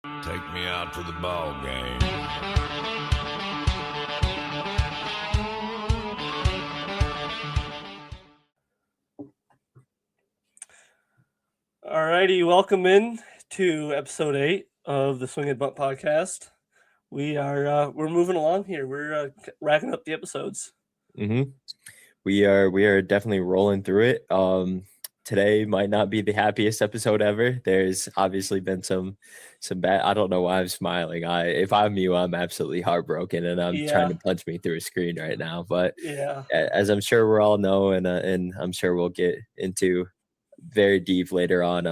Take me out to the ball game. Alrighty, welcome in to episode 8 of the Swingin Bunt podcast. We're moving along here. We're racking up the episodes. Mm-hmm. We are definitely rolling through it. Today might not be the happiest episode ever. There's obviously been some bad. I don't know why I'm smiling. If I'm you, I'm absolutely heartbroken, and I'm trying to punch me through a screen right now. But Yeah, as I'm sure we're all know, and I'm sure we'll get into very deep later on.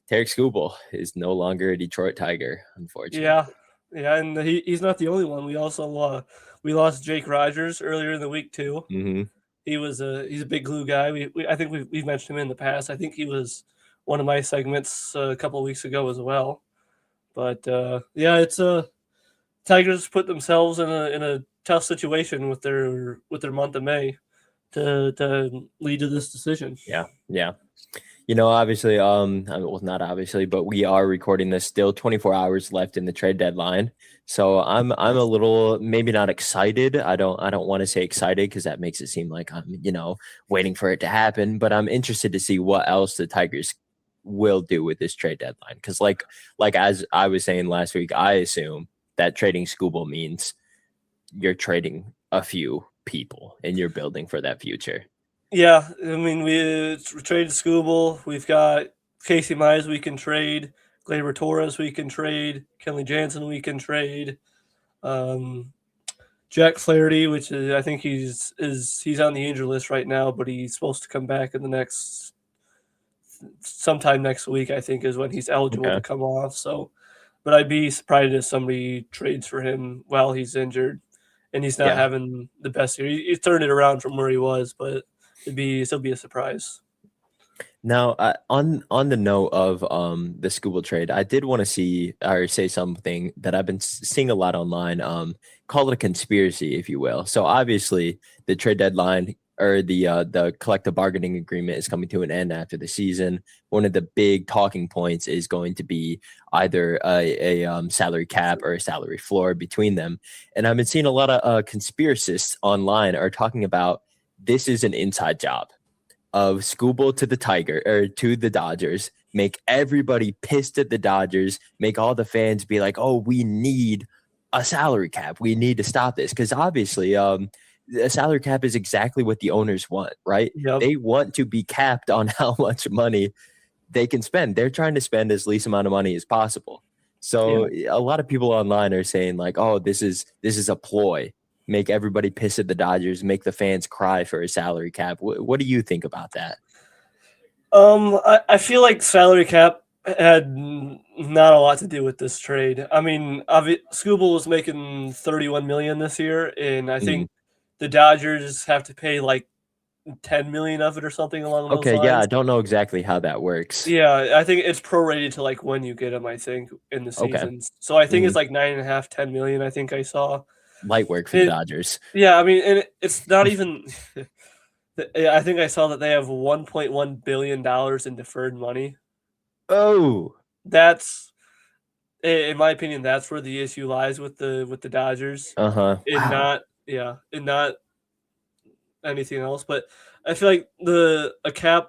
Tarik Skubal is no longer a Detroit Tiger, unfortunately. yeah, and he's not the only one. We also we lost Jake Rogers earlier in the week too. Mm-hmm. He's a big glue guy. I think we've mentioned him in the past. I think he was one of my segments a couple of weeks ago as well. But yeah, it's Tigers put themselves in a tough situation with their month of May to lead to this decision. Yeah. Obviously, well, not obviously, but we are recording this still 24 hours left in the trade deadline. So I'm a little maybe not excited. I don't want to say excited because that makes it seem like I'm, waiting for it to happen, but I'm interested to see what else the Tigers will do with this trade deadline. Because like as I was saying last week, I assume that trading Skubal means you're trading a few people and you're building for that future. Yeah, I mean we traded Skubal. We've got Casey Mize we can trade, Gleyber Torres we can trade, Kenley Jansen we can trade, Jack Flaherty, which is I think he's on the injury list right now, but he's supposed to come back in the sometime next week. I think is when he's eligible to come off. So, but I'd be surprised if somebody trades for him while he's injured and he's not having the best year. He's turned it around from where he was, but it'll be a surprise. Now, on the note of the Skubal trade, I did want to say something that I've been seeing a lot online. Call it a conspiracy, if you will. So obviously, the trade deadline or the collective bargaining agreement is coming to an end after the season. One of the big talking points is going to be either a salary cap or a salary floor between them. And I've been seeing a lot of conspiracists online are talking about this is an inside job of Skubal to the Dodgers, make everybody pissed at the Dodgers, make all the fans be like, oh, we need a salary cap. We need to stop this. Because obviously, a salary cap is exactly what the owners want, right? Yep. They want to be capped on how much money they can spend. They're trying to spend as least amount of money as possible. So a lot of people online are saying like, oh, this is a ploy. Make everybody piss at the Dodgers, make the fans cry for a salary cap. What do you think about that? I feel like salary cap had not a lot to do with this trade. I mean, Skubal was making $31 million this year, and I think the Dodgers have to pay like $10 million of it or something along those lines. Okay, yeah, I don't know exactly how that works. Yeah, I think it's prorated to like when you get them. I think in the seasons, so I think it's like 9.5, 10 million. I think I saw. Light work for the Dodgers. Yeah, I mean, and it's not even. I think I saw that they have $1.1 billion in deferred money. Oh, that's, in my opinion, that's where the issue lies with the Dodgers. Wow. And not anything else. But I feel like a cap.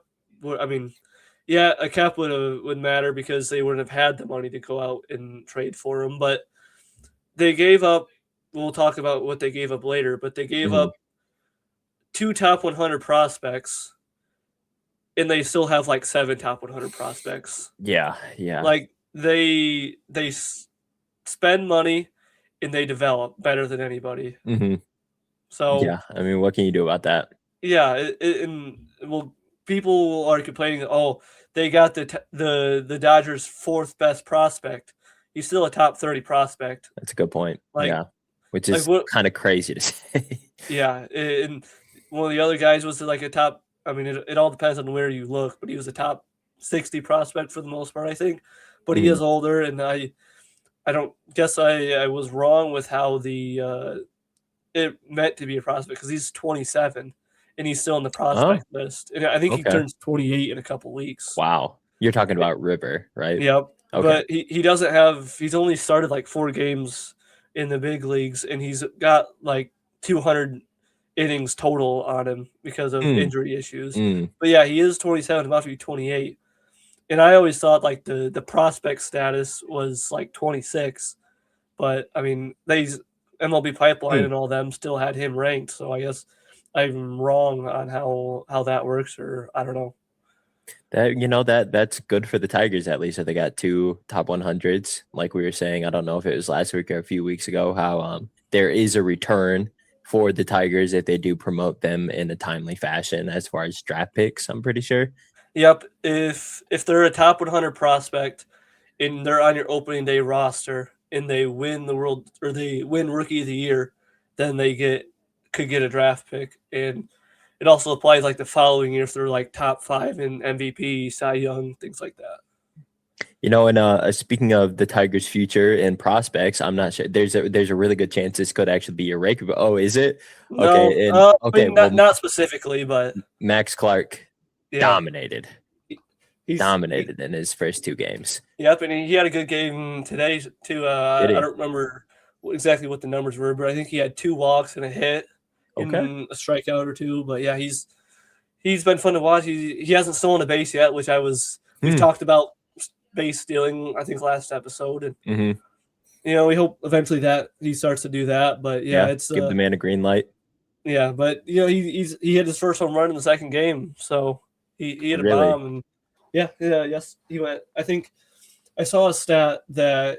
I mean, yeah, a cap would matter because they wouldn't have had the money to go out and trade for him. But they gave up. We'll talk about what they gave up later, but they gave up 2 top 100 prospects, and they still have like 7 top 100 prospects. Yeah. Like they spend money and they develop better than anybody. So yeah, I mean, what can you do about that? Yeah, people are complaining. Oh, they got the Dodgers' 4th best prospect. He's still a top 30 prospect. That's a good point. Which is kind of crazy to say. Yeah, and one of the other guys was like a top. I mean, it all depends on where you look, but he was a top 60 prospect for the most part, I think. But he is older, and I don't guess I was wrong with how it meant to be a prospect because he's 27 and he's still in the prospect list, and I think he turns 28 in a couple weeks. Wow, you're talking about River, right? Yep. Okay. but he doesn't have. He's only started like 4 games in the big leagues, and he's got like 200 innings total on him because of Mm, injury issues. mm. But yeah, he is 27, about to be 28. And I always thought like the prospect status was like 26, but I mean these MLB Pipeline Hmm. and all them still had him ranked, so I guess I'm wrong on how that works, or I don't know. That's good for the Tigers at least. That they got 2 top 100s, like we were saying. I don't know if it was last week or a few weeks ago. How there is a return for the Tigers if they do promote them in a timely fashion as far as draft picks. I'm pretty sure. Yep, if they're a top 100 prospect and they're on your opening day roster and they win the world or they win Rookie of the Year, then they could get a draft pick, and it also applies like the following year if they're like top 5 in MVP, Cy Young, things like that. And speaking of the Tigers' future and prospects, I'm not sure. There's a really good chance this could actually be your rake. Oh, is it? No, Okay, and I okay. mean Well, not specifically, but Max Clark yeah, dominated, he's dominated in his first 2 games. yep, and he had a good game today too. Did I he? don't remember exactly what the numbers were, but I think he had 2 walks and a hit Okay. and a strikeout or two. But yeah, he's been fun to watch. He hasn't stolen a base yet, which we've Hmm. talked about base stealing I think last episode, and Mm-hmm. we hope eventually that he starts to do that. But yeah, Yeah. it's Give the man a green light. yeah, but he hit his first home run in the second game, so he hit a Really? bomb, and yes, he went. I think I saw a stat that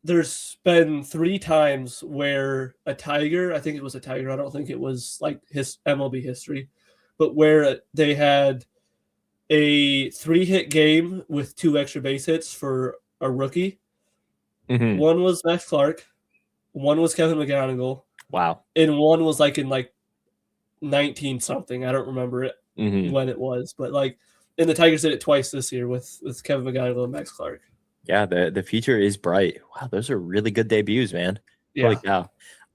there's been 3 times where a Tiger, I think it was a Tiger, I don't think it was like his MLB history, but where they had a 3-hit game with 2 extra base hits for a rookie. Mm-hmm. One was Max Clark, one was Kevin McGonigal, Wow. and one was like in like 19 something. I don't remember it Mm-hmm. when it was, but like, and the Tigers did it twice this year with Kevin McGonigal and Max Clark. Yeah, the future is bright. Wow, those are really good debuts, man. Holy Yeah.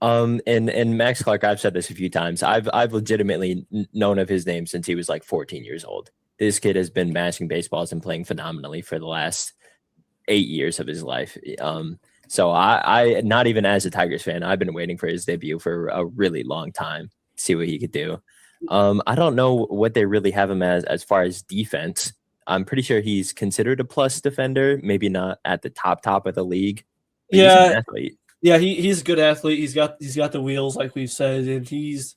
cow. And Max Clark, I've said this a few times. I've legitimately known of his name since he was like 14 years old. This kid has been mashing baseballs and playing phenomenally for the last 8 years of his life. So I not even as a Tigers fan, I've been waiting for his debut for a really long time. See what he could do. I don't know what they really have him as far as defense. I'm pretty sure he's considered a plus defender, maybe not at the top of the league. But he's an Yeah, athlete. yeah, he's a good athlete. He's got the wheels, like we've said, and he's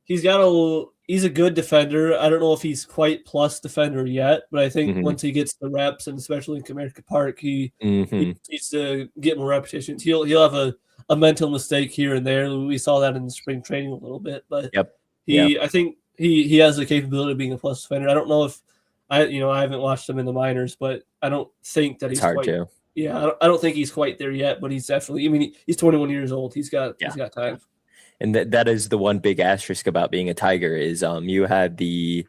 a good defender. I don't know if he's quite plus defender yet, but I think Mm-hmm. once he gets the reps, and especially in Comerica Park, he Mm-hmm. needs to get more repetitions. He'll have a mental mistake here and there. We saw that in the spring training a little bit, but Yep. Yeah. I think he has the capability of being a plus defender. I don't know if I haven't watched him in the minors, but I don't think that It's he's hard quite. to. Yeah, I don't think he's quite there yet, but he's definitely. I mean, he's 21 years old. He's got time. And that is the one big asterisk about being a Tiger is you have the,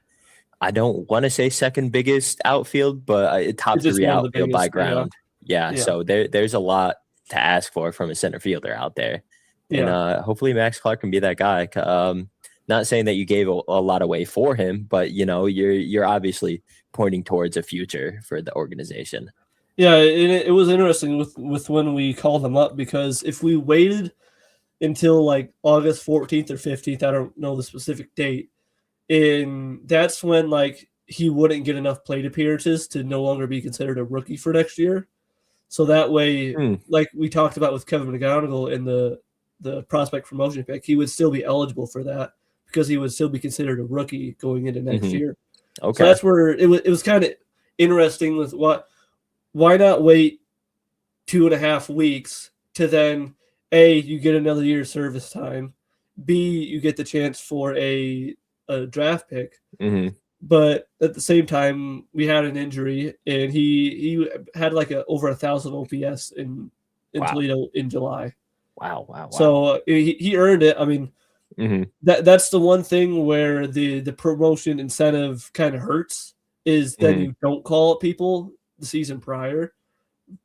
I don't want to say second biggest outfield, but top It's just 3 one of the outfield by biggest, yeah. ground. Yeah. Yeah. So there's a lot to ask for from a center fielder out there. And hopefully Max Clark can be that guy. Not saying that you gave a lot away for him, but you're obviously pointing towards a future for the organization. Yeah, and it was interesting with when we called him up, because if we waited until like August 14th or 15th, I don't know the specific date, and that's when like he wouldn't get enough plate appearances to no longer be considered a rookie for next year. So that way, like we talked about with Kevin McGonigal in the prospect promotion pick, he would still be eligible for that because he would still be considered a rookie going into next year. Okay. So that's where it was kind of interesting with why not wait 2.5 weeks to then A, you get another year's service time, B, you get the chance for a draft pick. Mm-hmm. But at the same time, we had an injury, and he had like over 1,000 OPS in Toledo in July. Wow. So he earned it. I mean, that's the one thing where the promotion incentive kind of hurts is that you don't call up people the season prior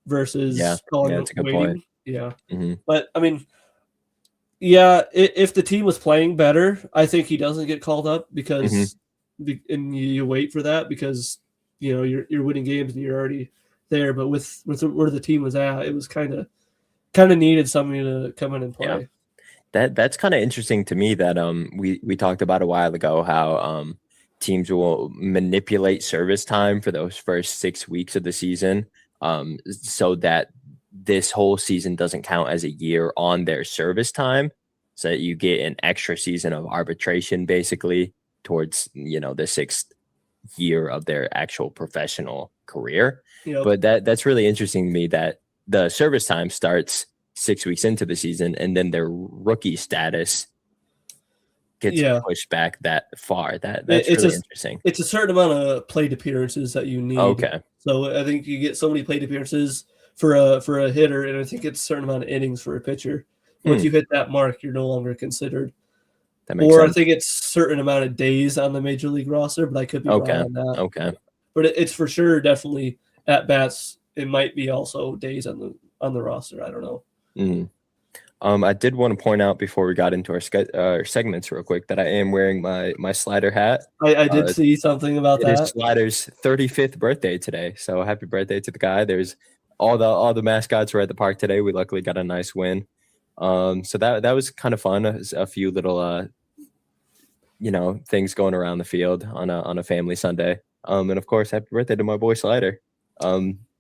versus calling that's a good waiting. point. Yeah. But I mean, if the team was playing better, I think he doesn't get called up because and you wait for that because you're winning games and you're already there. But with where the team was at, it was kind of needed somebody to come in and play. That's kind of interesting to me that we talked about a while ago how teams will manipulate service time for those first 6 weeks of the season so that this whole season doesn't count as a year on their service time, so that you get an extra season of arbitration basically towards the 6th year of their actual professional career. But that's really interesting to me that the service time starts 6 weeks into the season and then their rookie status gets pushed back that far. That's really interesting. It's a certain amount of plate appearances that you need. Okay. So I think you get so many plate appearances for a hitter, and I think it's a certain amount of innings for a pitcher. Once you hit that mark, you're no longer considered. That makes sense. I think it's a certain amount of days on the major league roster, but I could be wrong on that. Okay. But it's for sure definitely at bats. It might be also days on the roster. I don't know. I did want to point out before we got into our segments real quick that I am wearing my Slider hat. I did see something about that. It is Slider's 35th birthday today, so happy birthday to the guy. There's all the mascots were at the park today. We luckily got a nice win. So that was kind of fun. A few little things going around the field on a family Sunday. And of course, happy birthday to my boy Slider.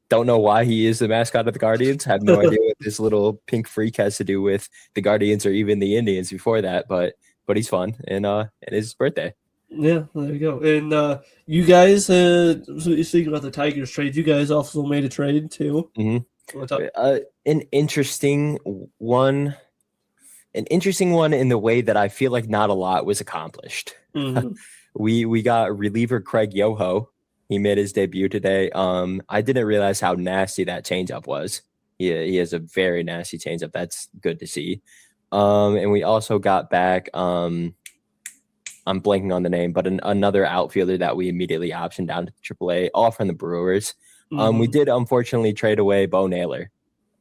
Don't know why he is the mascot of the Guardians. Have no idea what this little pink freak has to do with the Guardians or even the Indians before that, but he's fun and it is his birthday. Yeah, there you go. And you guys, speaking about the Tigers trade, you guys also made a trade too. An interesting one in the way that I feel like not a lot was accomplished. We got reliever Craig Yoho. He made his debut today. I didn't realize how nasty that changeup was. He has a very nasty changeup. That's good to see. And we also got back, I'm blanking on the name, but another outfielder that we immediately optioned down to AAA, all from the Brewers. We did unfortunately trade away Bo Naylor.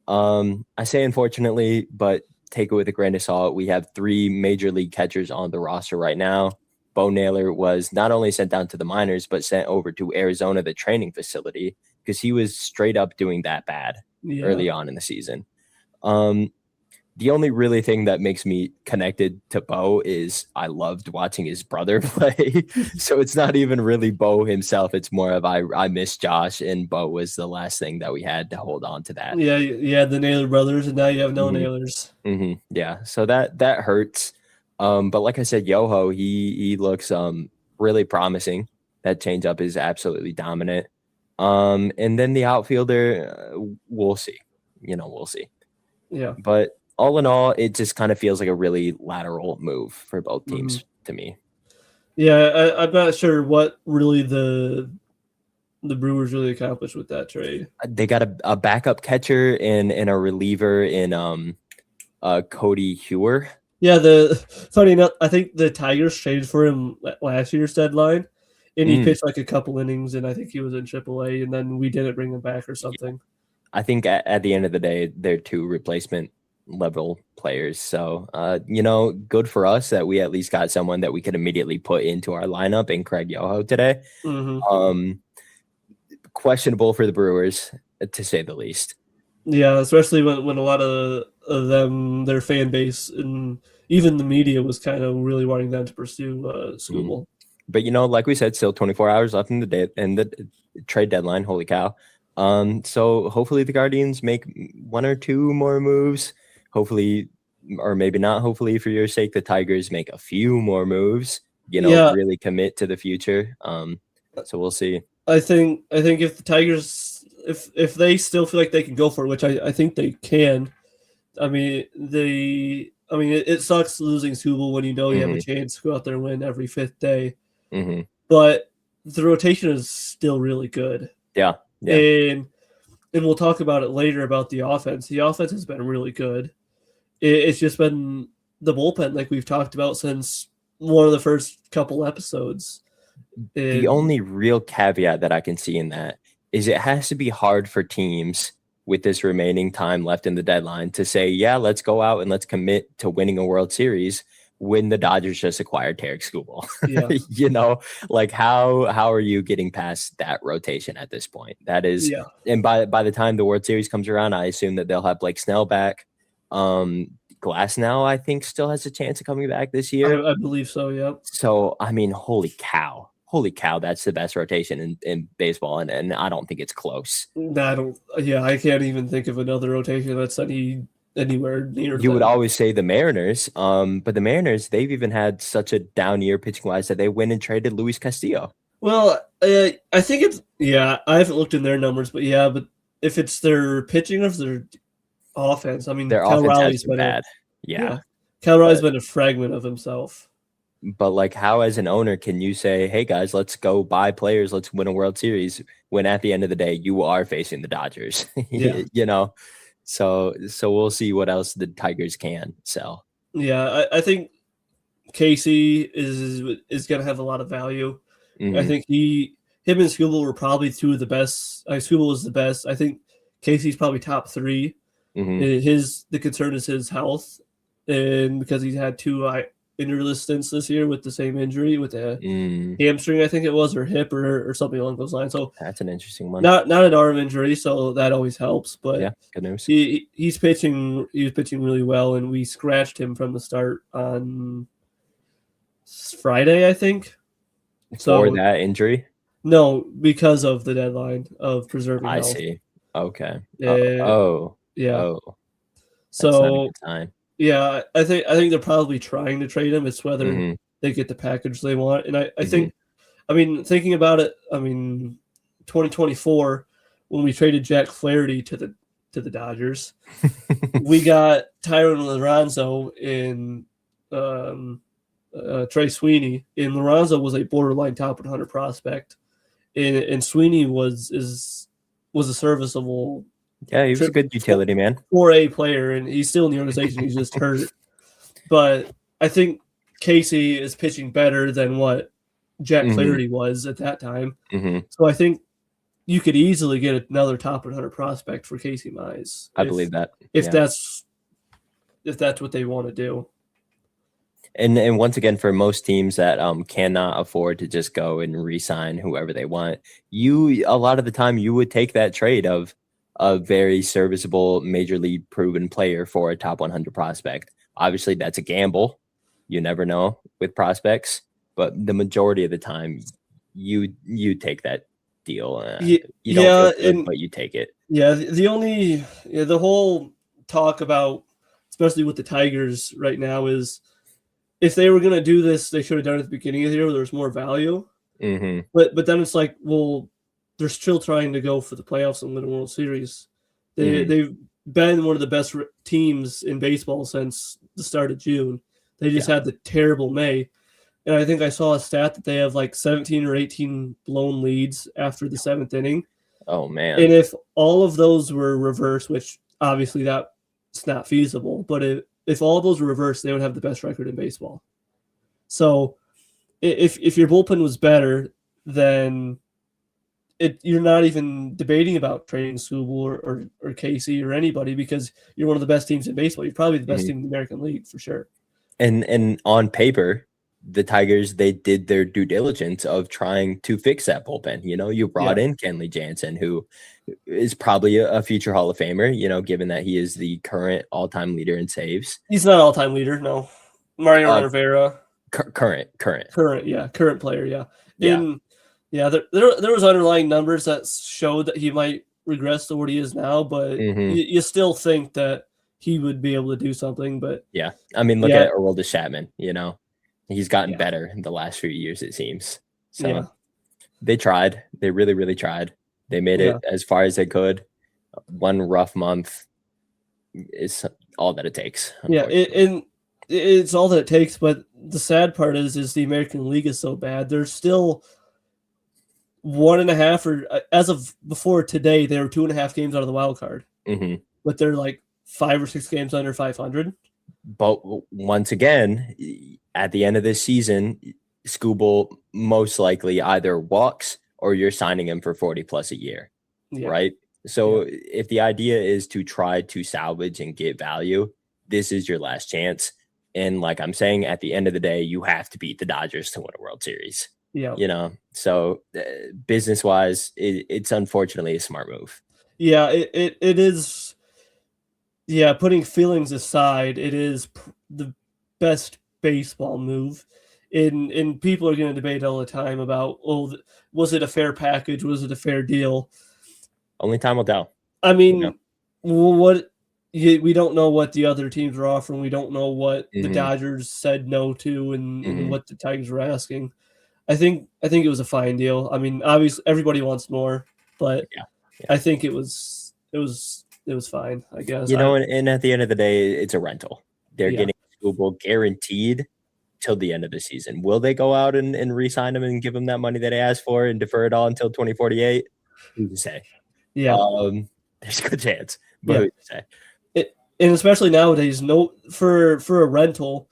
I say unfortunately, but take it with a grain of salt. We have 3 major league catchers on the roster right now. Bo Naylor was not only sent down to the minors, but sent over to Arizona, the training facility, because he was straight up doing that bad early on in the season. The only really thing that makes me connected to Bo is I loved watching his brother play. So it's not even really Bo himself. It's more of I miss Josh, and Bo was the last thing that we had to hold on to that. Yeah, you had the Naylor brothers, and now you have no Naylors. Yeah, so that hurts. But like I said, Yoho, he looks really promising. That changeup is absolutely dominant. And then the outfielder, we'll see. We'll see. Yeah. But all in all, it just kind of feels like a really lateral move for both teams to me. Yeah, I'm not sure what really the Brewers really accomplished with that trade. They got a backup catcher and a reliever in Cody Hewer. Yeah, funny enough, I think the Tigers traded for him last year's deadline, and he pitched like a couple innings, and I think he was in AAA, and then we didn't bring him back or something. I think at the end of the day, they're 2 replacement level players. So, good for us that we at least got someone that we could immediately put into our lineup in Craig Yoho today. Questionable for the Brewers, to say the least. Yeah, especially when a lot of them, their fan base, and even the media was kind of really wanting them to pursue Skubal. But, like we said, still 24 hours left in the day and the trade deadline. Holy cow. So hopefully the Guardians make 1 or 2 more moves. Hopefully, or maybe not hopefully for your sake, the Tigers make a few more moves, really commit to the future. So we'll see. I think if the Tigers, if they still feel like they can go for it, which I think they can. It sucks losing Skubal when you have a chance to go out there and win every 5th day. But the rotation is still really good. Yeah. And we'll talk about it later about the offense. The offense has been really good. It's just been the bullpen, like we've talked about since one of the first couple episodes. The only real caveat that I can see in that is it has to be hard for teams with this remaining time left in the deadline to say, yeah, let's go out and let's commit to winning a World Series when the Dodgers just acquired Tarik Skubal. Yeah. You know, like how are you getting past that rotation at this point? That is, Yeah. and by the time the World Series comes around, I assume that they'll have Blake Snell back. Glass now, I think, still has a chance of coming back this year. I believe so. Yep. So I mean, holy cow, that's the best rotation in baseball, and I don't think it's close. I don't. Yeah, I can't even think of another rotation that's anywhere near. You would always say the Mariners, but the Mariners, they've even had such a down year pitching wise that they went and traded Luis Castillo. Well, I think it's I haven't looked in their numbers, but but if it's their pitching or if their offense, I mean, Their Cal offense Raleigh's has been bad. Yeah. Cal Raleigh's been a fragment of himself. But like, how as an owner can you say, hey guys, let's go buy players, let's win a World Series, when at the end of the day you are facing the Dodgers? You know, so we'll see what else the Tigers can sell. Yeah, I think Casey is going to have a lot of value. I think him and Skubal were probably two of the best. Skubal was the best. I think Casey's probably top three. The concern is his health, and because he's had two injury stints this year with the same injury, with a hamstring, I think it was, or hip, or something along those lines. So that's an interesting one. Not an arm injury, so that always helps. But yeah, good news. He's pitching. He was pitching really well, and we scratched him from the start on Friday, I think. For that injury? No, because of the deadline of preserving I health. see. Okay. Yeah. So not a good sign. Yeah, I think they're probably trying to trade him. It's whether they get the package they want. And I think, I mean, thinking about it, I mean, 2024, when we traded Jack Flaherty to the Dodgers, we got Tyron Lorenzo in Trey Sweeney, and Lorenzo was a borderline top 100 prospect, and Sweeney was a serviceable. Yeah, he was a good utility man. 4A player, and he's still in the organization. He's just hurt. But I think Casey is pitching better than what Jack Flaherty was at that time. So I think you could easily get another top 100 prospect for Casey Mize. I believe that. If that's what they want to do. And once again, for most teams that cannot afford to just go and re-sign whoever they want, a lot of the time you would take that trade of a very serviceable major league proven player for a top 100 prospect. Obviously, that's a gamble. You never know with prospects, but the majority of the time, you take that deal. You don't feel good, but you take it. Yeah, the whole talk about, especially with the Tigers right now, is if they were going to do this, they should have done it at the beginning of the year where there was more value. But then it's like, well, they're still trying to go for the playoffs and win a World Series. They've been one of the best teams in baseball since the start of June. They just had the terrible May. And I think I saw a stat that they have like 17 or 18 blown leads after the seventh inning. Oh, man. And if all of those were reversed, which obviously that's not feasible, but if all of those were reversed, they would have the best record in baseball. So if your bullpen was better, then you're not even debating about trading Skubal or Casey or anybody, because you're one of the best teams in baseball. You're probably the best team in the American League for sure. And on paper, the Tigers, they did their due diligence of trying to fix that bullpen. You know, you brought in Kenley Jansen, who is probably a future Hall of Famer, you know, given that he is the current all-time leader in saves. He's not all-time leader, no. Mario Rivera. Current player, yeah. And there was underlying numbers that showed that he might regress to what he is now, but you still think that he would be able to do something. But yeah, I mean, look at Aroldis Chapman. You know, he's gotten better in the last few years, it seems. So they tried. They really, really tried. They made it as far as they could. One rough month is all that it takes. Yeah, and it's all that it takes. But the sad part is the American League is so bad. There's still 1.5, or as of before today, they were 2.5 games out of the wild card. But they're like 5 or 6 games under 500. But once again, at the end of this season, Skubal most likely either walks or you're signing him for 40 plus a year, right? So if the idea is to try to salvage and get value, this is your last chance. And like I'm saying, at the end of the day, you have to beat the Dodgers to win a World Series. Yeah. So business wise, it's unfortunately a smart move. Yeah, it is. Yeah, putting feelings aside, it is the best baseball move. And people are going to debate all the time about, was it a fair package? Was it a fair deal? Only time will tell. I mean, we don't know what the other teams are offering. We don't know what the Dodgers said no to and what the Tigers were asking. I think it was a fine deal. I mean, obviously everybody wants more, but I think it was fine, I guess. And at the end of the day, it's a rental. They're getting Skubal guaranteed till the end of the season. Will they go out and re-sign him and give him that money that he asked for and defer it all until 2048? Who's to say? Yeah. There's a good chance, but who's to say? And especially nowadays, for a rental,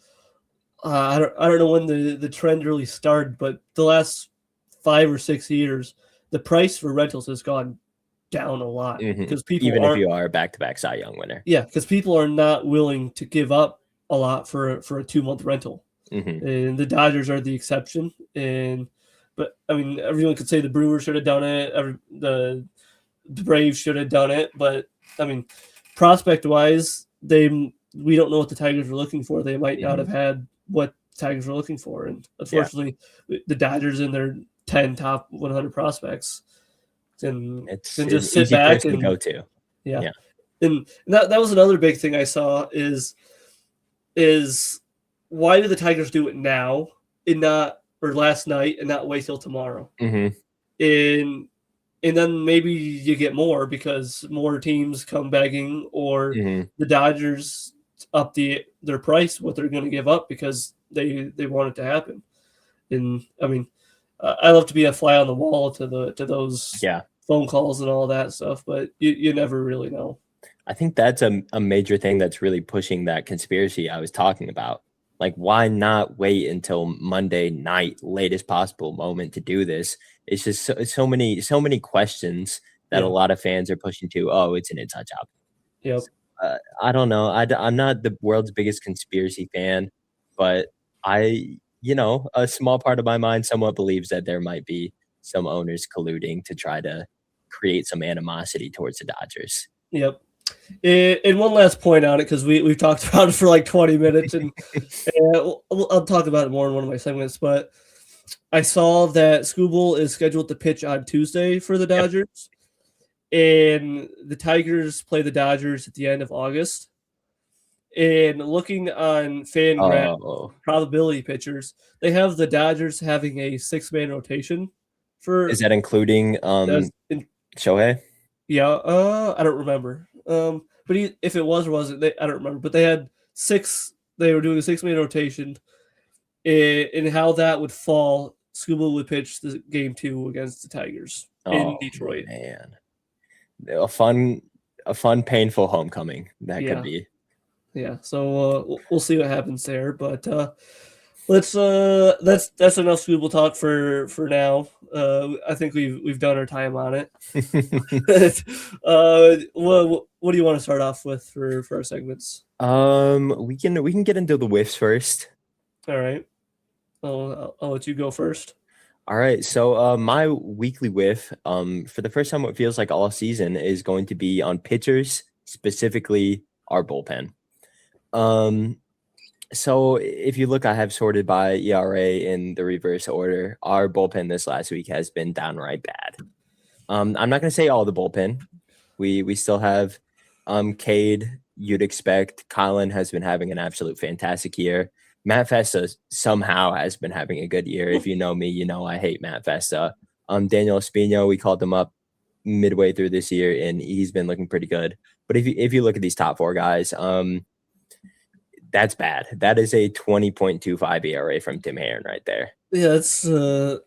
I don't know when the trend really started, but the last 5 or 6 years, the price for rentals has gone down a lot because people, even if you are a back-to-back Cy Young winner, because people are not willing to give up a lot for a 2-month rental, and the Dodgers are the exception. But I mean, everyone could say the Brewers should have done it, the Braves should have done it, but I mean, prospect-wise, we don't know what the Tigers were looking for. They might not have had what the Tigers were looking for, and unfortunately, the Dodgers in their 10 top 100 prospects and just sit back and go to. And that was another big thing I saw is why do the Tigers do it now and not, or last night, and not wait till tomorrow? And then maybe you get more because more teams come begging, or the Dodgers up their price, what they're going to give up because they want it to happen. And I mean, I love to be a fly on the wall to those phone calls and all that stuff, but you never really know. I think that's a major thing that's really pushing that conspiracy I was talking about. Like, why not wait until Monday night, latest possible moment to do this? It's just so many questions that a lot of fans are pushing to. Oh, it's an inside job. Yep. I don't know. I'm not the world's biggest conspiracy fan, but a small part of my mind somewhat believes that there might be some owners colluding to try to create some animosity towards the Dodgers. Yep. And one last point on it, because we've talked about it for like 20 minutes, and I'll talk about it more in one of my segments, but I saw that Skubal is scheduled to pitch on Tuesday for the Dodgers, and the Tigers play the Dodgers at the end of August. And looking on FanGraph probability pitchers, they have the Dodgers having a 6-man rotation. Is that including Shohei? Yeah, I don't remember. But if it was or wasn't, I don't remember. But they had 6. They were doing a 6-man rotation, and how that would fall. Skubal would pitch the game 2 against the Tigers in Detroit. Man, a fun, painful homecoming that could be. Yeah, so we'll see what happens there. But that's enough Skubal talk for now. I think we've done our time on it. What do you want to start off with for our segments? We can get into the whiffs first. All right. I'll let you go first. All right. So my weekly whiff, for the first time, it feels like all season, is going to be on pitchers, specifically our bullpen. So if you look, I have sorted by ERA in the reverse order. Our bullpen this last week has been downright bad. I'm not going to say all the bullpen. We still have Cade, you'd expect. Colin has been having an absolute fantastic year. Matt Festa somehow has been having a good year. If you know me, you know I hate Matt Festa. Daniel Espino, we called him up midway through this year, and he's been looking pretty good. But if you look at these top 4 guys, that's bad. That is a 20.25 ERA from Tim Herron right there. Yeah, that's one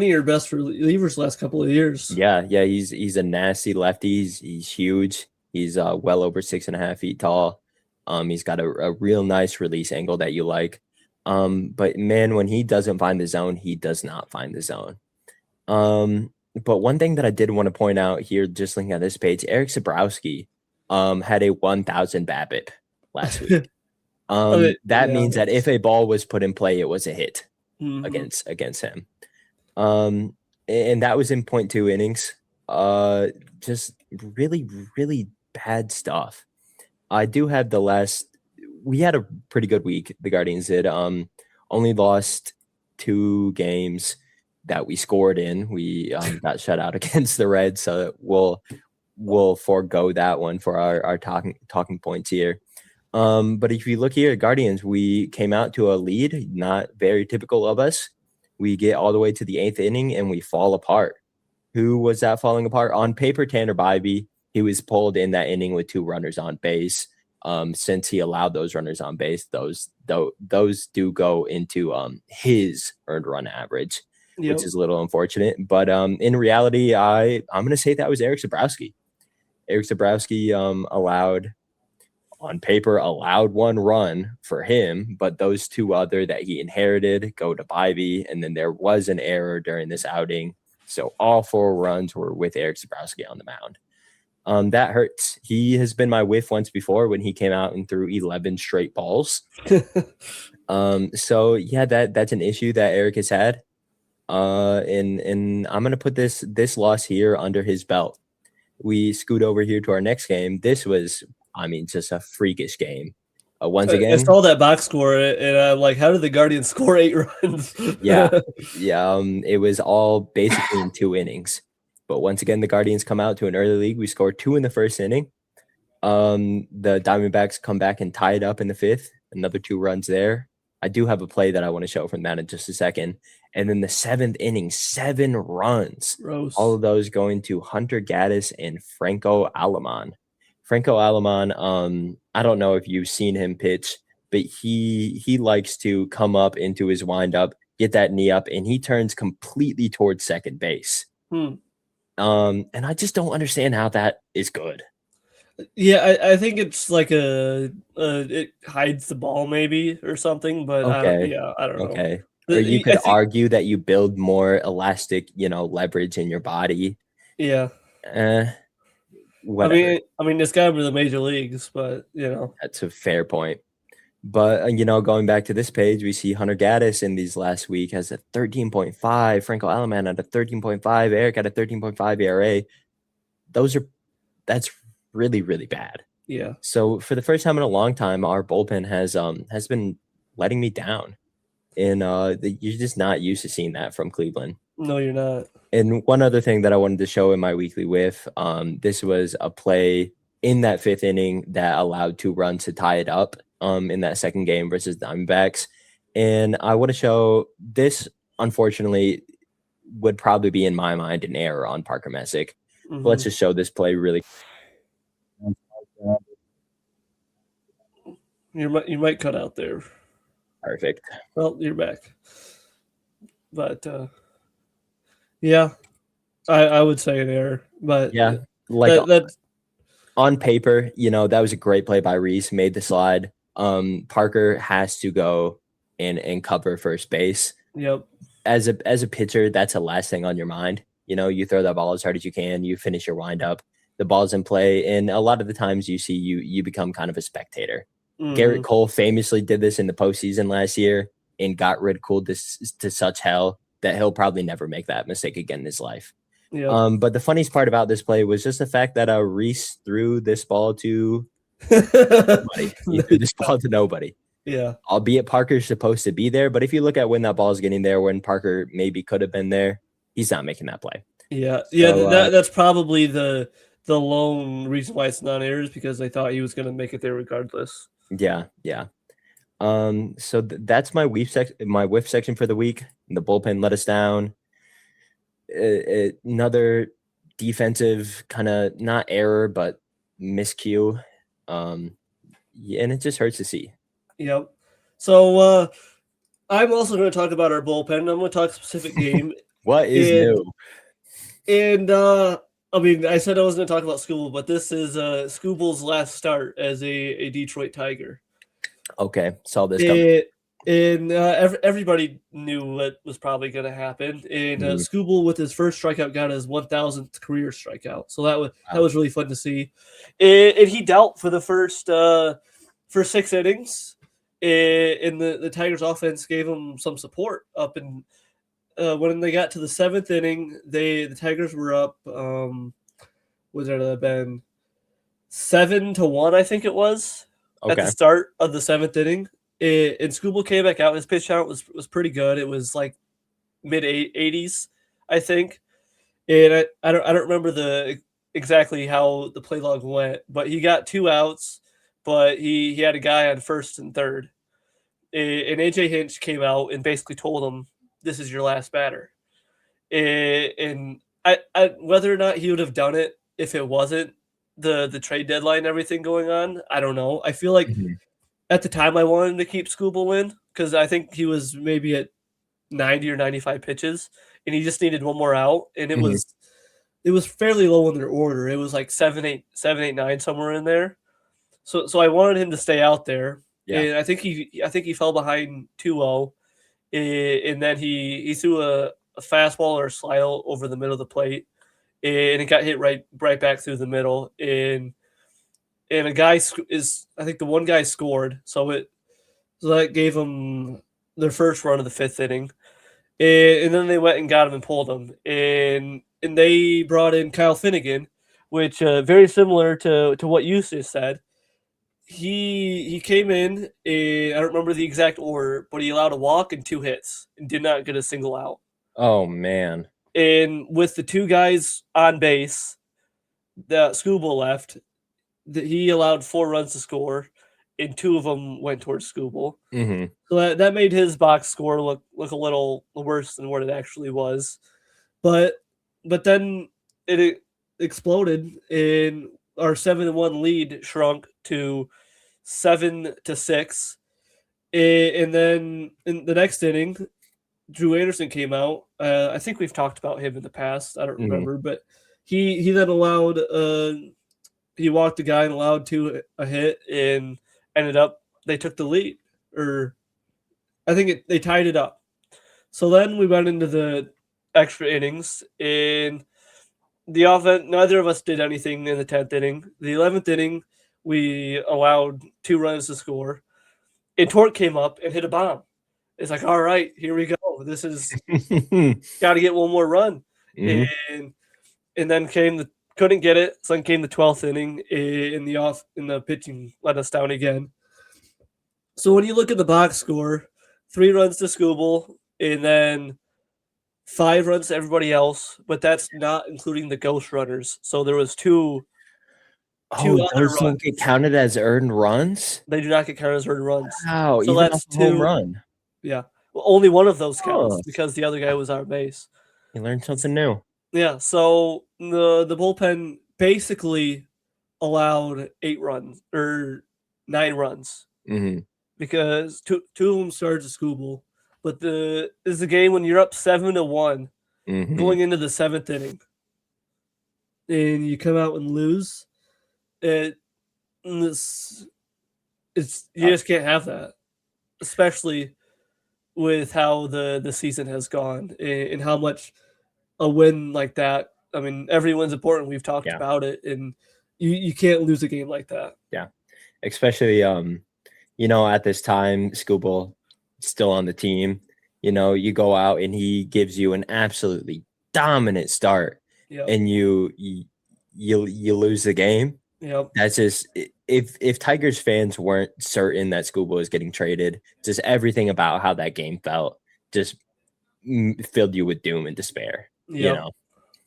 of your best relievers the last couple of years. Yeah, he's a nasty lefty. He's huge. He's well over 6.5 feet tall. He's got a real nice release angle that you like. But man, when he doesn't find the zone, he does not find the zone. But one thing that I did want to point out here, just looking at this page, Eric Sabrowski had a 1,000 BABIP last week. That yeah. means that if a ball was put in play, it was a hit Mhm. against him. And that was in 0.2 innings. Just really, really bad stuff. I do have we had a pretty good week. The Guardians did. Only lost 2 games that we scored in. We got shut out against the Reds, so we'll forego that one for our talking points here. But if you look here at Guardians, we came out to a lead, not very typical of us. We get all the way to the 8th inning and we fall apart. Who was that falling apart? On paper, Tanner Bybee. He was pulled in that inning with 2 runners on base. Since he allowed those runners on base, those do go into his earned run average, which is a little unfortunate. But in reality, I'm going to say that was Tarik Skubal. Tarik Skubal on paper allowed 1 run for him, but those 2 other that he inherited go to Bybee, and then there was an error during this outing. So all 4 runs were with Tarik Skubal on the mound. That hurts. He has been my whiff once before when he came out and threw 11 straight balls. So yeah, that's an issue that Tarik has had. And I'm gonna put this loss here under his belt. We scoot over here to our next game. This was, just a freakish game. Once again, I saw that box score, and I'm like, how did the Guardians score 8 runs? yeah. It was all basically in 2 innings. But once again, the Guardians come out to an early lead. We scored 2 in the first inning. The Diamondbacks come back and tie it up in the 5th. Another 2 runs there. I do have a play that I want to show from that in just a second. And then the 7th inning, 7 runs. Gross. All of those going to Hunter Gaddis and Franco Aleman. Franco Aleman, I don't know if you've seen him pitch, but he likes to come up into his windup, get that knee up, and he turns completely towards second base. And I just don't understand how that is good. Yeah, I think it's like it hides the ball maybe or something, but Okay. I don't know. Okay. Or you could argue that you build more elastic, leverage in your body. Yeah. Whatever. I mean, it's got him to the major leagues, but That's a fair point. But going back to this page, we see Hunter Gaddis in these last week has a 13.5, Franco Aleman at a 13.5, Tarik at a 13.5 ERA. That's really, really bad. Yeah. So for the first time in a long time, our bullpen has been letting me down. And you're just not used to seeing that from Cleveland. No, you're not. And one other thing that I wanted to show in my weekly whiff, this was a play in that 5th inning that allowed 2 runs to tie it up in that second game versus Diamondbacks. And I want to show this, unfortunately, would probably be in my mind an error on Parker Messick. Mm-hmm. Let's just show this play really. You might cut out there. Perfect. Well, you're back. But yeah, I would say an error. But yeah, on paper, that was a great play by Reese, made the slide. Parker has to go and cover first base. Yep. As a pitcher, that's the last thing on your mind. You throw that ball as hard as you can, you finish your windup, the ball's in play, and a lot of the times you become kind of a spectator. Mm-hmm. Garrett Cole famously did this in the postseason last year and got ridiculed to such hell that he'll probably never make that mistake again in his life. Yep. But the funniest part about this play was just the fact that Reese threw this ball to nobody. He threw this ball to nobody. Yeah. Albeit Parker's supposed to be there, but if you look at when that ball is getting there, when Parker maybe could have been there, he's not making that play. Yeah. Yeah. So, that's probably the lone reason why it's not errors, because they thought he was going to make it there regardless. Yeah. So that's my whiff section for the week. The bullpen let us down. Another defensive kind of not error, but miscue. And it just hurts to see. Yep. So I'm also going to talk about our bullpen. I'm going to talk specific game. What is new? And I said I was going to talk about Skubal, but this is Skubal's last start as a Detroit Tiger. Okay, saw this coming. And everybody knew what was probably going to happen. And Skubal, with his first strikeout, got his 1,000th career strikeout. So that was really fun to see. And he dealt for the first 6 innings. and the Tigers offense gave them some support up in when they got to the seventh inning. The Tigers were up. Would it have been 7-1? I think it was at the Okay. start of the seventh inning. And Skubal came back out. His pitch count was pretty good. It was like mid 80s, I think. And I don't remember exactly how the play log went, but he got 2 outs, but he had a guy on first and third. And AJ Hinch came out and basically told him, "This is your last batter." And I whether or not he would have done it if it wasn't the trade deadline and everything going on, I don't know. I feel like Mhm. at the time I wanted him to keep Skubal in because I think he was maybe at 90 or 95 pitches, and he just needed one more out, and it Mhm. was fairly low in their order. It was like 7-8-9 somewhere in there. So I wanted him to stay out there, Yeah. and I think he fell behind 2-0, and then he threw a fastball or a slide over the middle of the plate, and it got hit right back through the middle, and a guy I think the one guy scored, so that gave them their first run of the fifth inning. And then they went and got him and pulled him. And they brought in Kyle Finnegan, which very similar to what you just said. He came in, and I don't remember the exact order, but he allowed a walk and 2 hits and did not get a single out. Oh man. And with the 2 guys on base that Skubal left, he allowed 4 runs to score, and 2 of them went towards Skubal. Hmm. So that made his box score look a little worse than what it actually was. But then it exploded, and our 7-1 lead shrunk to 7-6. And then in the next inning, Drew Anderson came out. I think we've talked about him in the past. I don't remember, but he then allowed he walked the guy and allowed a hit, and ended up they took the lead, or I think they tied it up. So then we went into the extra innings, and the offense, neither of us did anything in the 10th inning. The 11th inning, we allowed 2 runs to score, and Torque came up and hit a bomb. It's like, all right, here we go. This is got to get one more run, Mhm. and then couldn't get it. So then came the 12th inning, in the pitching let us down again. So when you look at the box score, 3 runs to Skubal, and then 5 runs to everybody else, but that's not including the ghost runners. So there was two Oh, other those don't runs. get counted as earned runs? They do not get counted as earned runs. Wow, So even off that's a home 2. run. Yeah. Well, only one of those counts Oh, because the other guy was on base. you learned something new. Yeah. So the bullpen basically allowed 8 runs or 9 runs Mhm. because two of them started to Skubal. But is the game when you're up 7-1 Mhm. going into the 7th inning, and you come out and lose. It's you just can't have that, especially with how the season has gone, and how much a win like that. I mean, every win's important. We've talked Yeah. about it, and you can't lose a game like that. Yeah. Especially at this time, Skubal still on the team. You go out and he gives you an absolutely dominant start, Yeah. and you lose the game. Yep. That's just if Tigers fans weren't certain that Skubal was getting traded, just everything about how that game felt just filled you with doom and despair. Yep.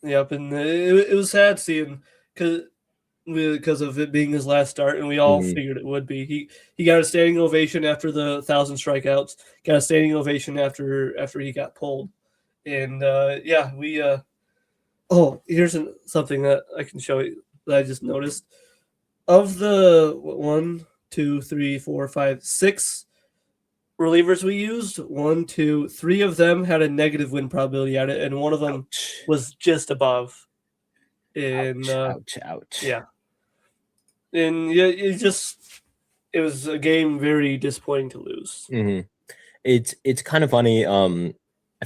Yep. And it was sad seeing because of it being his last start, and we all Mhm. figured it would be. He got a standing ovation after the 1,000 strikeouts. Got a standing ovation after he got pulled, and we. Oh, here's something that I can show you that I just noticed. Of the 1, 2, 3, 4, 5, 6 relievers we used, 1, 2, 3 of them had a negative win probability at it, and one of them Ouch. was just above. And Ouch. yeah, and yeah, it was a game very disappointing to lose. Mhm. It's kind of funny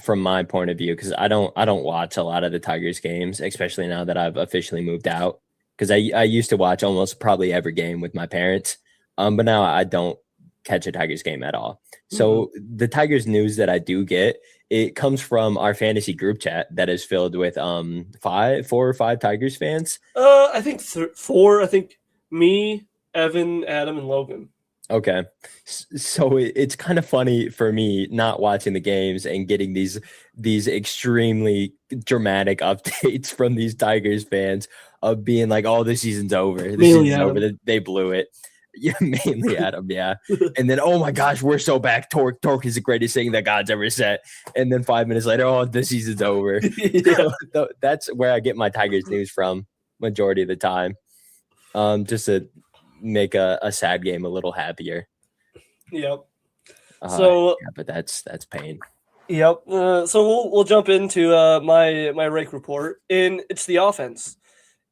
from my point of view, because I don't watch a lot of the Tigers games, especially now that I've officially moved out, because I used to watch almost probably every game with my parents, but now I don't catch a Tigers game at all. So the Tigers news that I do get, it comes from our fantasy group chat that is filled with 4 or 5 Tigers fans. I think 4. I think me, Evan, Adam, and Logan. Okay. So it's kind of funny for me not watching the games and getting these extremely dramatic updates from these Tigers fans of being like, oh, the season's over. The season's over. They blew it. Yeah, mainly Adam, yeah. And then, oh my gosh, we're so back. Torque is the greatest thing that God's ever said. And then 5 minutes later, oh, the season's over. So that's where I get my Tigers news from majority of the time. Just to make a sad game a little happier. Yep. Yeah, but that's pain. Yep. So we'll jump into my rake report, and it's the offense.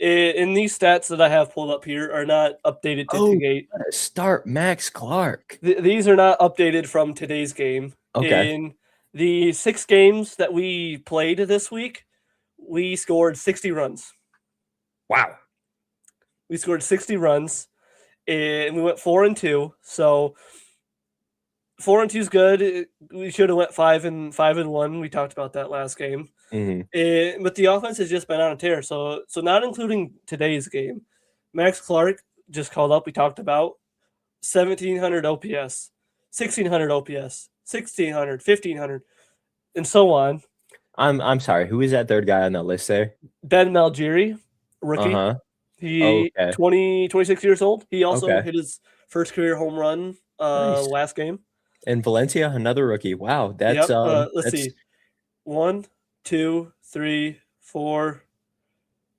And these stats that I have pulled up here are not updated to date. Start Max Clark. These are not updated from today's game. Okay. In the 6 games that we played this week, we scored 60 runs. Wow. We scored 60 runs, and we went 4-2. So 4-2 is good. We should have went 5-1. We talked about that last game. But the offense has just been on a tear. So not including today's game, Max Clark just called up. We talked about 1,700 OPS, 1,600 OPS, 1,600, 1,500, and so on. I'm sorry. Who is that third guy on that list there? Ben Malgeri, rookie. He 26 years old. He also hit his first career home run last game. And Valencia, another rookie. Wow, that's let's see. 1, 2, 3, 4.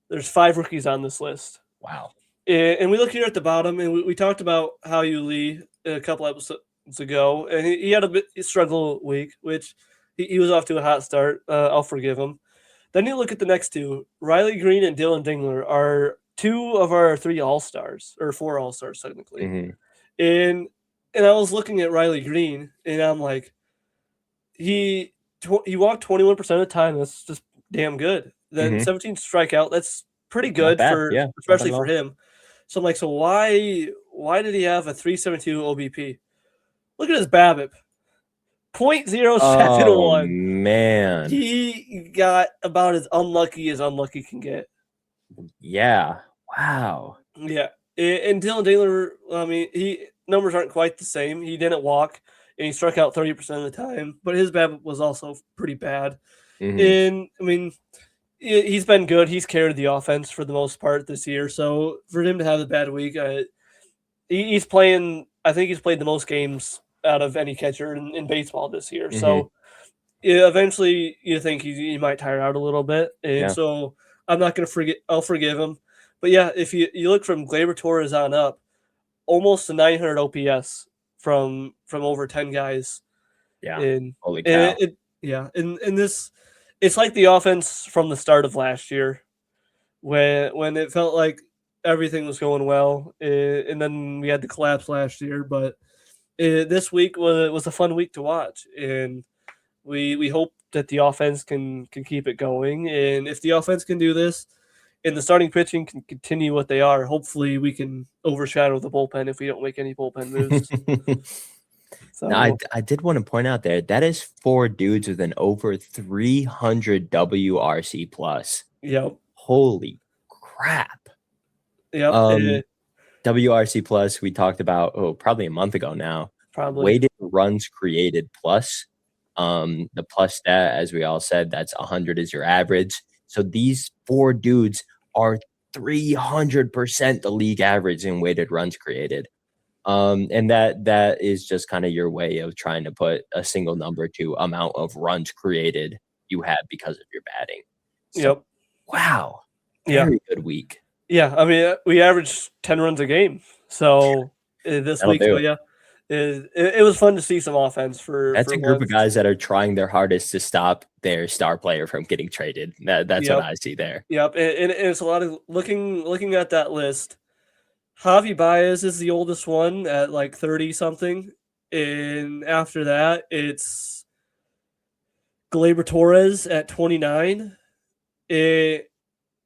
There's 5 rookies on this list. Wow. And we look here at the bottom, and we talked about Hao-Yu Lee a couple episodes ago, and he had a struggle week, which he was off to a hot start. I'll forgive him. Then you look at the next 2. Riley Green and Dylan Dingler are 2 of our 3 All-Stars, or 4 All-Stars technically. And I was looking at Riley Green, and I'm like, he walked 21% of the time. That's just damn good. Then 17 strikeout. That's pretty good especially for him. So I'm like, so why did he have a 372 OBP? Look at his BABIP. 0.071. Oh, man. He got about as unlucky can get. Yeah. Wow. Yeah. And Dylan Dingler, I mean, numbers aren't quite the same. He didn't walk, and he struck out 30% of the time, but his BABIP was also pretty bad. And, I mean, he's been good. He's carried the offense for the most part this year. So for him to have a bad week, he's playing. I think he's played the most games out of any catcher in baseball this year. So eventually, you think he might tire out a little bit, and so I'm not going to forget. I'll forgive him. But yeah, if you look from Gleyber Torres on up, almost a 900 OPS from over 10 guys. Yeah. Holy cow. And this. It's like the offense from the start of last year when it felt like everything was going well, and then we had the collapse last year. But this week was a fun week to watch, and we hope that the offense can keep it going. And if the offense can do this and the starting pitching can continue what they are, hopefully we can overshadow the bullpen if we don't make any bullpen moves. So, now, I did want to point out there that is 4 dudes with an over 300 WRC plus. Yep. Holy crap. Yep. WRC plus we talked about probably a month ago now. Probably. Weighted runs created plus. The plus stat, as we all said, that's 100 is your average. So these 4 dudes are 300% the league average in weighted runs created. And that is just kind of your way of trying to put a single number to amount of runs created you have because of your batting. So, wow. Very good week. Yeah. I mean, we averaged 10 runs a game. So this week, it was fun to see some offense That's a group of guys that are trying their hardest to stop their star player from getting traded. That's what I see there. Yep. And it's a lot of looking at that list. Javi Baez is the oldest one at like 30 something. And after that, it's Gleyber Torres at 29. And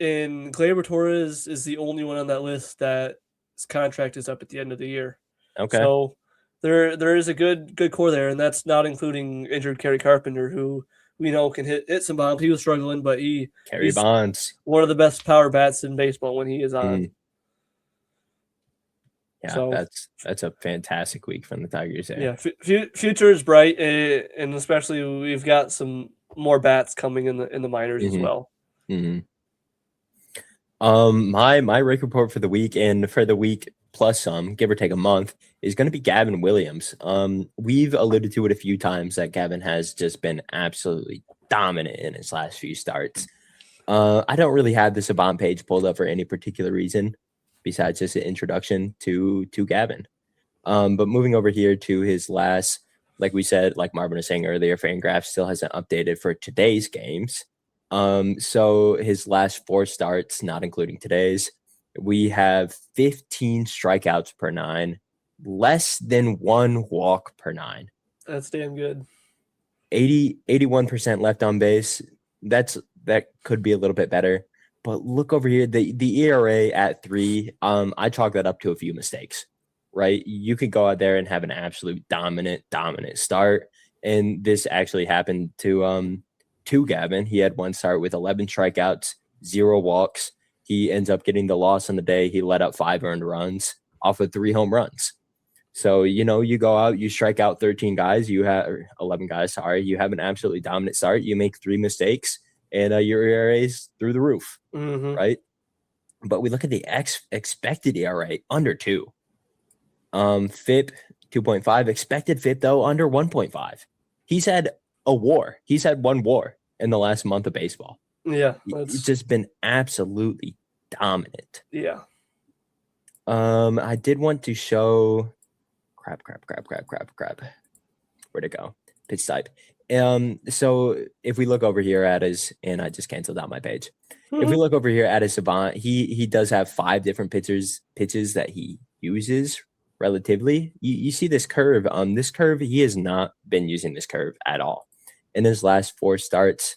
Gleyber Torres is the only one on that list that his contract is up at the end of the year. Okay. So there is a good core there, and that's not including injured Kerry Carpenter, who we know can hit some bombs. He was struggling, but Kerry Bonds. one of the best power bats in baseball when he is on. Yeah, So that's a fantastic week from the Tigers there. Yeah, future is bright, and especially we've got some more bats coming in the minors as well. My rake report for the week and for the week plus some, give or take a month, is going to be Gavin Williams. We've alluded to it a few times that Gavin has just been absolutely dominant in his last few starts. I don't really have the Savant page pulled up for any particular reason besides just an introduction to Gavin. But moving over here to his last, like we said, like Marvin was saying earlier, Fangraphs still hasn't updated for today's games. So his last 4 starts, not including today's, we have 15 strikeouts per 9, less than 1 walk per 9. That's damn good. 81% left on base. That could be a little bit better. But look over here, the ERA at 3. I chalk that up to a few mistakes, right? You could go out there and have an absolute dominant start, and this actually happened to Gavin. He had one start with 11 strikeouts, 0 walks. He ends up getting the loss on the day. He let up 5 earned runs off of 3 home runs. So, you go out, you strike out 13 guys, you have 11 guys, sorry, you have an absolutely dominant start. You make 3 mistakes, and your ERA's through the roof, right? But we look at the expected ERA under 2. FIP 2.5, expected FIP though under 1.5. He's had a WAR. He's had 1 WAR in the last month of baseball. Yeah, it's just been absolutely dominant. Yeah. I did want to show crap. Where'd it go? Pitch type. So if we look over here at his, and I just canceled out my page. If we look over here at his Savant, he does have 5 different pitches that he uses relatively. You see this curve. This curve, he has not been using this curve at all. In his last 4 starts,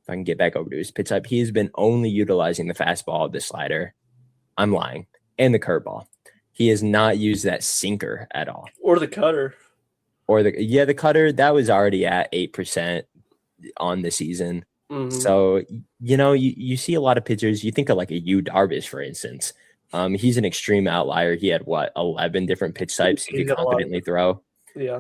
if I can get back over to his pitch type, he has been only utilizing the fastball, the slider, I'm lying, and the curveball. He has not used that sinker at all. Or the cutter. Or the cutter, that was already at 8% on the season. So, you see a lot of pitchers. You think of like a Yu Darvish, for instance. He's an extreme outlier. He had 11 different pitch types he could confidently throw. Yeah.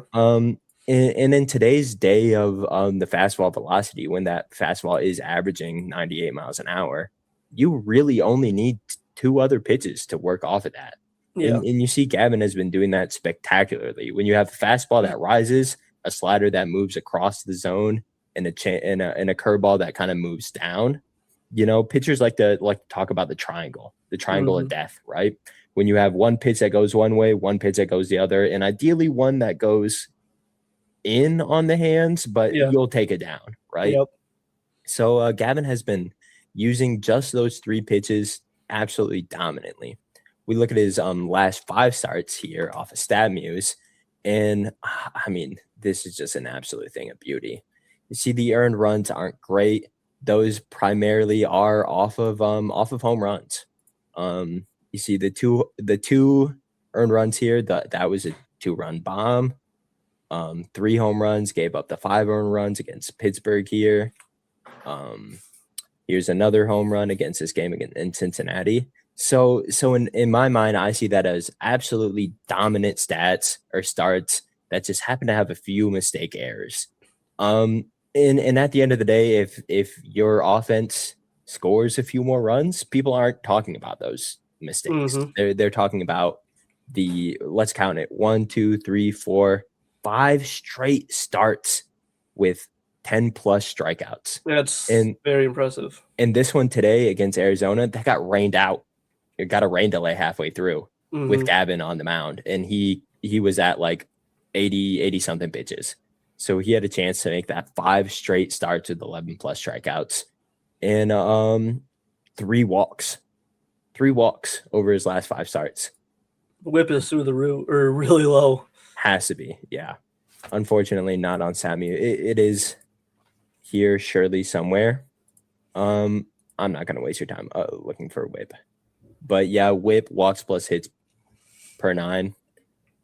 And in today's day of the fastball velocity, when that fastball is averaging 98 miles an hour, you really only need 2 other pitches to work off of that. Yeah. And you see Gavin has been doing that spectacularly. When you have a fastball that rises, a slider that moves across the zone, and a curveball that kind of moves down, pitchers like to talk about the triangle of death, right? When you have one pitch that goes one way, one pitch that goes the other, and ideally one that goes in on the hands, but you'll take it down, right? Yep. So Gavin has been using just those 3 pitches absolutely dominantly. We look at his last 5 starts here off of StatMuse, and I mean, this is just an absolute thing of beauty. You see, the earned runs aren't great. Those primarily are off of home runs. You see the two earned runs here. That was a 2-run bomb. 3 home runs, gave up the 5 earned runs against Pittsburgh here. Here's another home run against this game in Cincinnati. So in my mind, I see that as absolutely dominant stats or starts that just happen to have a few mistake errors. And at the end of the day, if your offense scores a few more runs, people aren't talking about those mistakes. They're talking about let's count it, 1, 2, 3, 4, 5 straight starts with 10 plus strikeouts. That's very impressive. And this one today against Arizona, that got rained out. It got a rain delay halfway through with Gavin on the mound, and he was at like 80 something pitches. So he had a chance to make that 5 straight starts with 11 plus strikeouts and 3 walks over his last 5 starts. Whip is through the roof or really low. Has to be, yeah. Unfortunately, not on Samu. It is here surely somewhere. I'm not gonna waste your time looking for a whip, but yeah, whip, walks plus hits per 9.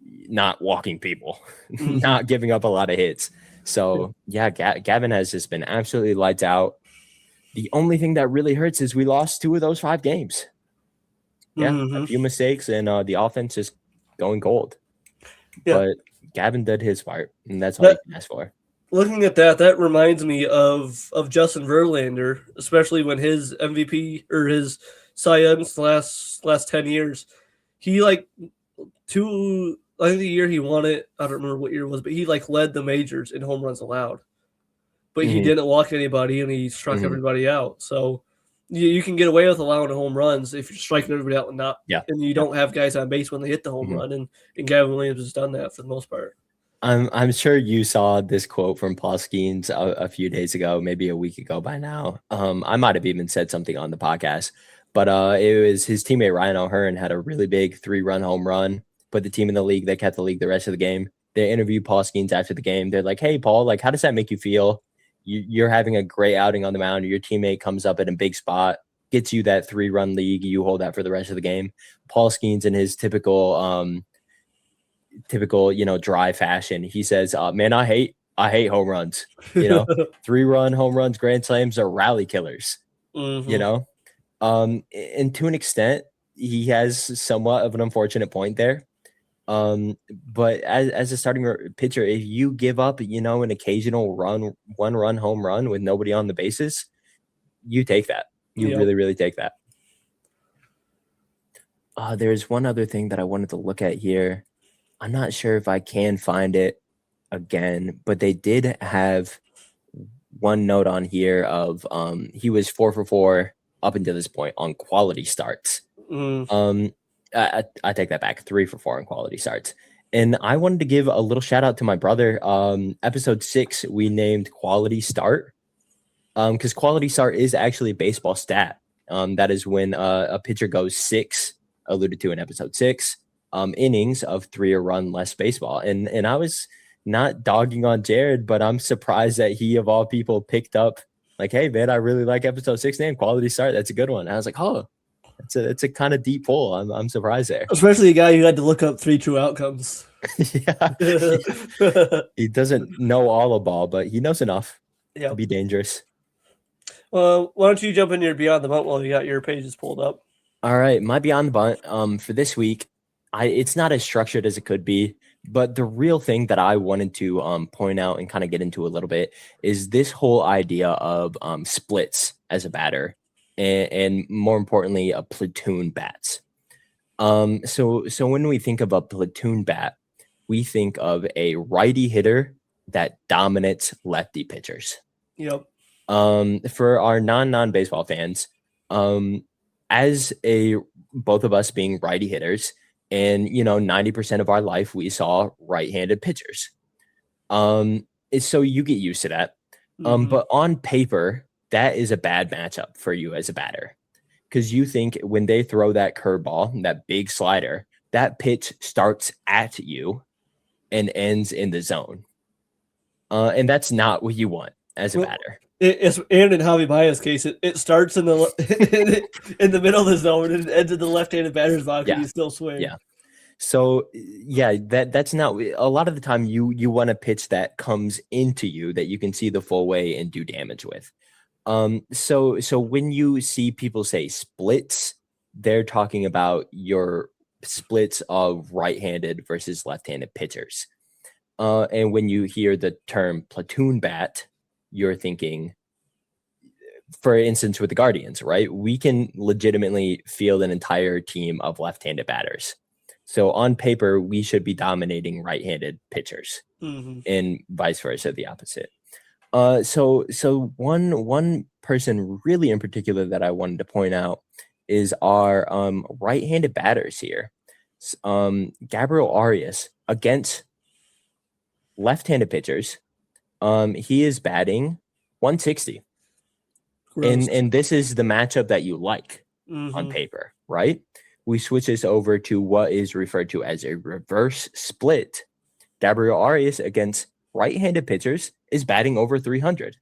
not walking people, not giving up a lot of hits. So yeah, Gavin has just been absolutely lights out. The only thing that really hurts is we lost 2 of those 5 games. Yeah, a few mistakes and the offense is going cold. Yeah. But Gavin did his part, and that's all you can ask for. Looking at that reminds me of Justin Verlander, especially when his MVP or his Cy Young's last 10 years. He I think the year he won it, I don't remember what year it was, but he led the majors in home runs allowed. But he didn't walk anybody and he struck everybody out. So you can get away with allowing home runs if you're striking everybody out and you don't have guys on base when they hit the home run. And Gavin Williams has done that for the most part. I'm sure you saw this quote from Paul Skeens a few days ago, maybe a week ago by now. I might have even said something on the podcast, but it was his teammate Ryan O'Hearn had a really big 3-run home run, put the team in the league. They kept the league the rest of the game. They interviewed Paul Skeens after the game. They're like, "Hey, Paul, how does that make you feel? You're having a great outing on the mound. Your teammate comes up at a big spot, gets you that 3-run league. You hold that for the rest of the game." Paul Skeens, in his typical, dry fashion, he says, "Man, I hate home runs. 3-run home runs, grand slams are rally killers." And to an extent, he has somewhat of an unfortunate point there. But as a starting pitcher, if you give up, an occasional 1-run home run with nobody on the bases, you take that. You really, really take that. There's one other thing that I wanted to look at here. I'm not sure if I can find it again, but they did have one note on here of he was 4 for 4 up until this point on quality starts. I take that back. 3 for 4 on quality starts. And I wanted to give a little shout out to my brother. Episode 6, we named quality start because quality start is actually a baseball stat. That is when a pitcher goes 6, alluded to in episode 6, innings of 3 or run less baseball. And I was not dogging on Jared, but I'm surprised that he, of all people, picked up "Hey, man, I really like episode 6 name, quality start. That's a good one." And I was like, "Oh, it's a kind of deep pull." I'm surprised there. Especially a guy who had to look up 3 true outcomes. Yeah. He doesn't know all of ball, but he knows enough to be dangerous. Well, why don't you jump in your Beyond the Bunt while you got your pages pulled up? All right, my Beyond the Bunt for this week, it's not as structured as it could be, but the real thing that I wanted to point out and kind of get into a little bit is this whole idea of splits as a batter. And more importantly, a platoon bats. So when we think of a platoon bat, we think of a righty hitter that dominates lefty pitchers. Yep. For our non-baseball fans, as both of us being righty hitters, and 90% of our life we saw right-handed pitchers. So you get used to that. But on paper, that is a bad matchup for you as a batter, because you think when they throw that curveball, that big slider, that pitch starts at you and ends in the zone. And that's not what you want as a batter. And in Javi Baez's case, it starts in the in the middle of the zone and it ends in the left-handed batter's box and you still swing. Yeah. So that's not a lot of the time you want a pitch that comes into you that you can see the full way and do damage with. So when you see people say splits, they're talking about your splits of right-handed versus left-handed pitchers. And when you hear the term platoon bat, you're thinking, for instance, with the Guardians, right? We can legitimately field an entire team of left-handed batters. So on paper, we should be dominating right-handed pitchers, and vice versa, the opposite. So one person really in particular that I wanted to point out is our right-handed batters here. Gabriel Arias against left-handed pitchers. He is batting 160. And this is the matchup that you like on paper, right? We switch this over to what is referred to as a reverse split. Gabriel Arias against right-handed pitchers is batting over 300.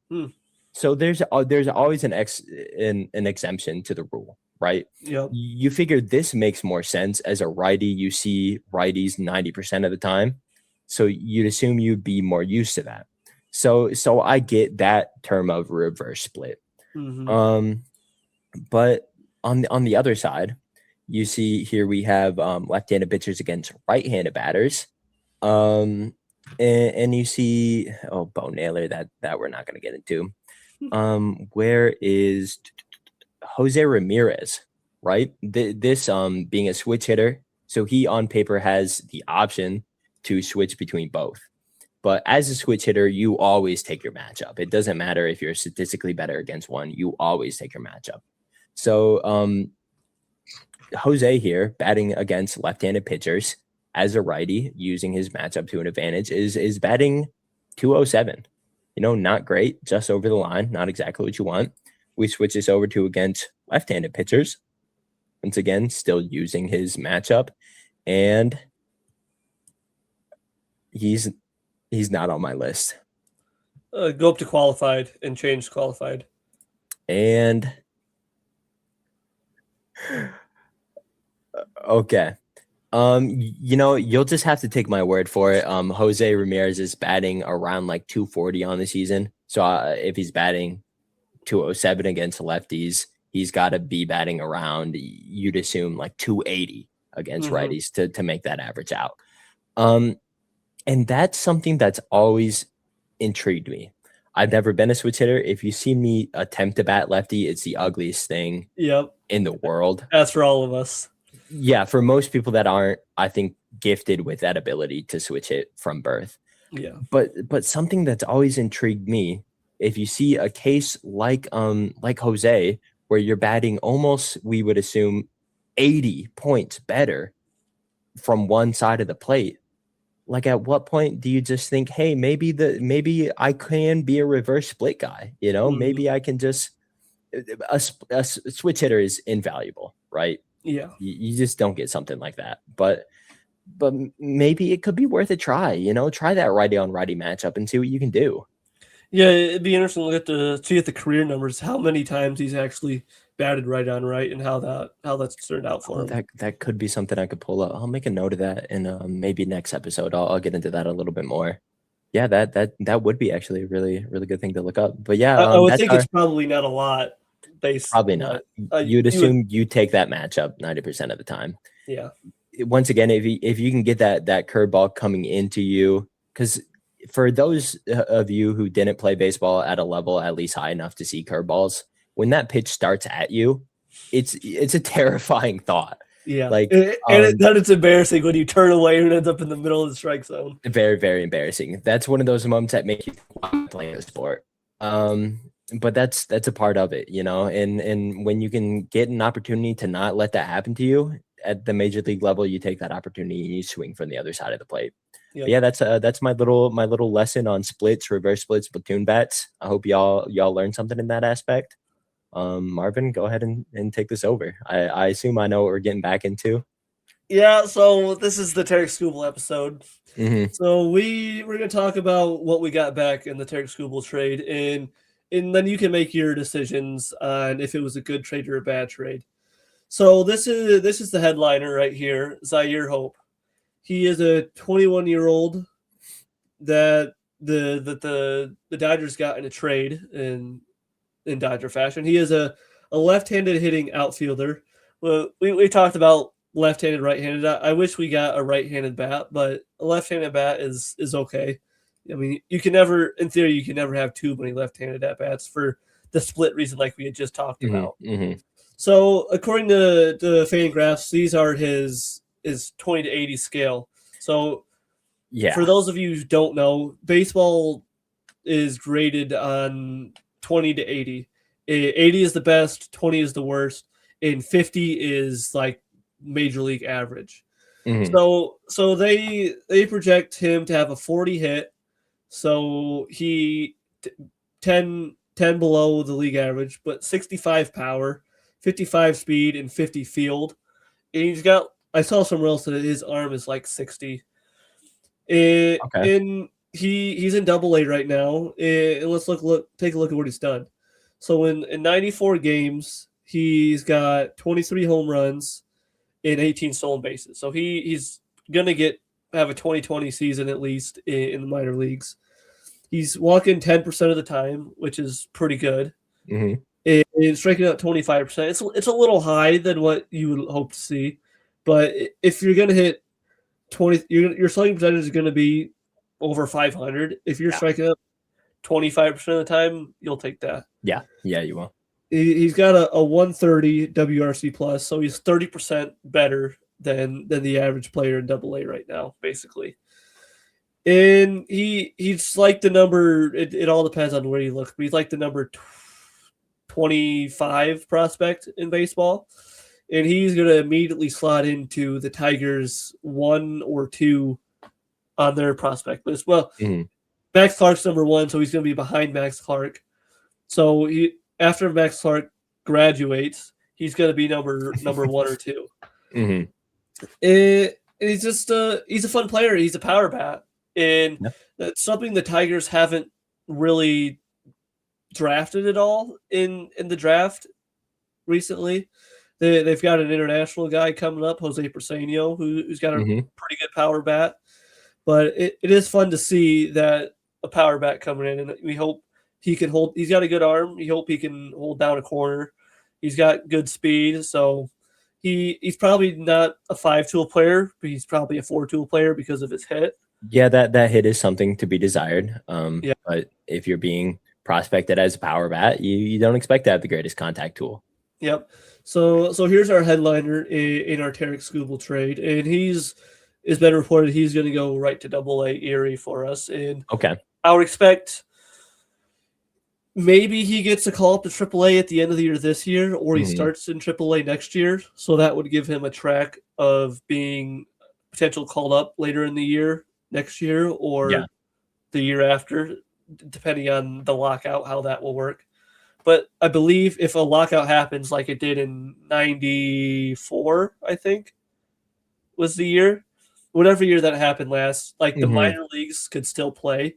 So there's always an exemption to the rule. right? Yep. You figure this makes more sense. As a righty, you see righties 90% of the time. So you'd assume you'd be more used to that. So I get that term of reverse split. Mm-hmm. But on the other side, you see here we have left-handed pitchers against right-handed batters. And you see, oh, Bo Naylor, that we're not going to get into. Where is Jose Ramirez, right? This being a switch hitter, so he on paper has the option to switch between both. But as a switch hitter, you always take your matchup. It doesn't matter if you're statistically better against one, you always take your matchup. So Jose here batting against left-handed pitchers as a righty, using his matchup to an advantage, is batting 207. Not great, just over the line, not exactly what you want. We switch this over to against left-handed pitchers. Once again, still using his matchup, and he's not on my list. Go up to qualified and change qualified. And okay. You'll just have to take my word for it. Jose Ramirez is batting around like 240 on the season. So if he's batting 207 against lefties, he's got to be batting around, you'd assume, like 280 against righties to make that average out. And that's something that's always intrigued me. I've never been a switch hitter. If you see me attempt to bat lefty, it's the ugliest thing in the world. That's for all of us. Yeah, for most people that aren't, I think, gifted with that ability to switch it from birth. Yeah. But something that's always intrigued me, if you see a case like Jose, where you're batting almost, we would assume, 80 points better from one side of the plate, like at what point do you just think, hey, maybe I can be a reverse split guy, maybe I can just a switch hitter is invaluable, right? Yeah. You just don't get something like that. But maybe it could be worth a try, try that righty on righty matchup and see what you can do. Yeah, it'd be interesting to look at the career numbers, how many times he's actually batted right on right, and how that's turned out for him. That could be something I could pull up. I'll make a note of that, and maybe next episode I'll get into that a little bit more. Yeah, that would be actually a really, really good thing to look up. But yeah, I would think it's probably not a lot. Probably not. You'd assume you take that matchup 90% of the time. Yeah. Once again, if you can get that curveball coming into you, because for those of you who didn't play baseball at a level at least high enough to see curveballs, when that pitch starts at you, it's a terrifying thought. Yeah, like then it's embarrassing when you turn away and ends up in the middle of the strike zone. Very, very embarrassing. That's one of those moments that make you want to play the sport. But that's a part of it, and when you can get an opportunity to not let that happen to you at the major league level, you take that opportunity and you swing from the other side of the plate. Yep. Yeah, that's my little lesson on splits, reverse splits, platoon bats. I hope y'all learned something in that aspect. Marvin, go ahead and take this over. I assume I know what we're getting back into. Yeah, so this is the Tarik Skubal episode. Mm-hmm. So we're going to talk about what we got back in the Tarik Skubal trade, and then you can make your decisions on if it was a good trade or a bad trade. So this is the headliner right here, Zaire Hope. He is a 21-year-old that the Dodgers got in a trade in Dodger fashion. He is a left-handed hitting outfielder. Well, we talked about left-handed, right-handed. I wish we got a right-handed bat, but a left-handed bat is okay. I mean, in theory, you can never have too many left-handed at-bats for the split reason like we had just talked about. Mm-hmm. So according to the Fangraphs, these are his 20 to 80 scale. So yeah, for those of you who don't know, baseball is graded on 20 to 80. 80 is the best, 20 is the worst, and 50 is like major league average. Mm-hmm. So they project him to have a 40 hit. So he 10 below the league average, but 65 power, 55 speed, and 50 field. And he's got, I saw somewhere else that his arm is like 60. Okay. And he's in Double-A right now. And let's take a look at what he's done. So in 94 games, he's got 23 home runs and 18 stolen bases. So he's gonna have a 2020 season at least in the minor leagues. He's walking 10% of the time, which is pretty good. Mm-hmm. And striking out 25%. It's a little high than what you would hope to see, but if you're gonna hit 20, your slugging percentage is gonna be over 500. If you're striking out 25% of the time, you'll take that. Yeah, you will. He's got a 130 WRC plus, so he's 30% better than the average player in AA right now, basically. And he's like the number. It all depends on where you look, but he's like the number 25 prospect in baseball, and he's going to immediately slot into the Tigers 1 or 2 on their prospect list. Well, Max Clark's number 1, so he's going to be behind Max Clark. So after Max Clark graduates, he's going to be number 1 or 2. Mm-hmm. And he's just he's a fun player. He's a power bat, and that's something the Tigers haven't really drafted at all in the draft recently. They've got an international guy coming up, Jose Persano, who's got a pretty good power bat. But it is fun to see that a power bat coming in, and we hope he can hold. He's got a good arm. We hope he can hold down a corner. He's got good speed, so he's probably not a 5-tool player, but he's probably a 4-tool player because of his hit. Yeah, that hit is something to be desired. But if you're being prospected as a power bat, you don't expect to have the greatest contact tool. Yep. So here's our headliner in our Tarik Skubal trade, and it's been reported he's going to go right to AA Erie for us. And I would expect maybe he gets a call up to AAA at the end of the year this year, or he starts in AAA next year. So that would give him a track of being potential called up later in the year next year or the year after, depending on the lockout, how that will work. But I believe if a lockout happens like it did in 94, I think was the year, whatever year that happened last, like the minor leagues could still play.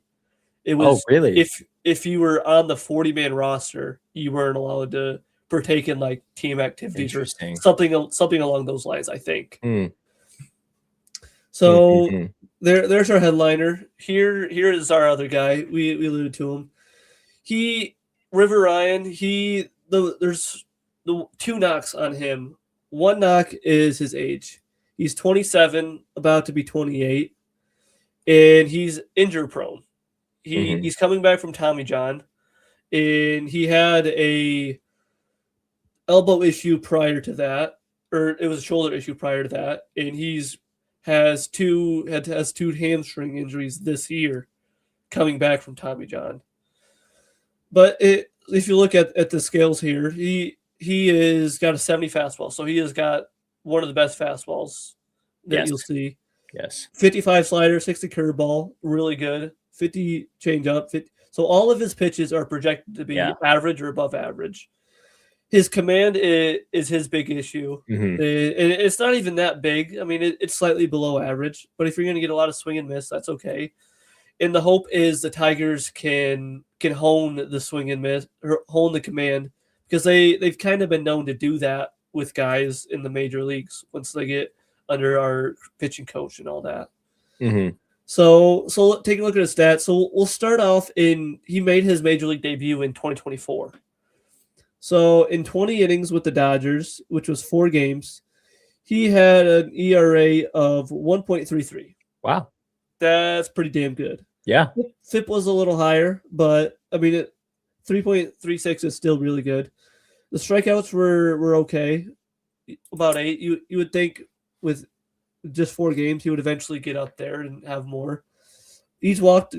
It was really? If you were on the 40-man roster, you weren't allowed to partake in like team activities or something along those lines, I think. So there's our headliner. Here is our other guy. We alluded to him. River Ryan, there's the 2 knocks on him. One knock is his age. He's 27, about to be 28, and he's injury prone. He's coming back from Tommy John, and he had a elbow issue prior to that, or it was a shoulder issue prior to that, and has two hamstring injuries this year, coming back from Tommy John. But if you look at the scales here, he has got a 70 fastball, so he has got one of the best fastballs that you'll see. Yes. 55 slider, 60 curveball, really good. 50 changeup. So all of his pitches are projected to be average or above average. His command is his big issue. And it's not even that big. I mean, it's slightly below average. But if you're going to get a lot of swing and miss, that's okay. And the hope is the Tigers can hone the swing and miss, or hone the command, because they've kind of been known to do that with guys in the major leagues once they get under our pitching coach and all that. So take a look at his stats. So we'll start off he made his major league debut in 2024. So in 20 innings with the Dodgers, which was 4 games, he had an ERA of 1.33. Wow. That's pretty damn good. Yeah. FIP was a little higher, but I mean, 3.36 is still really good. The strikeouts were okay, about 8. You would think with just 4 games, he would eventually get up there and have more. He's walked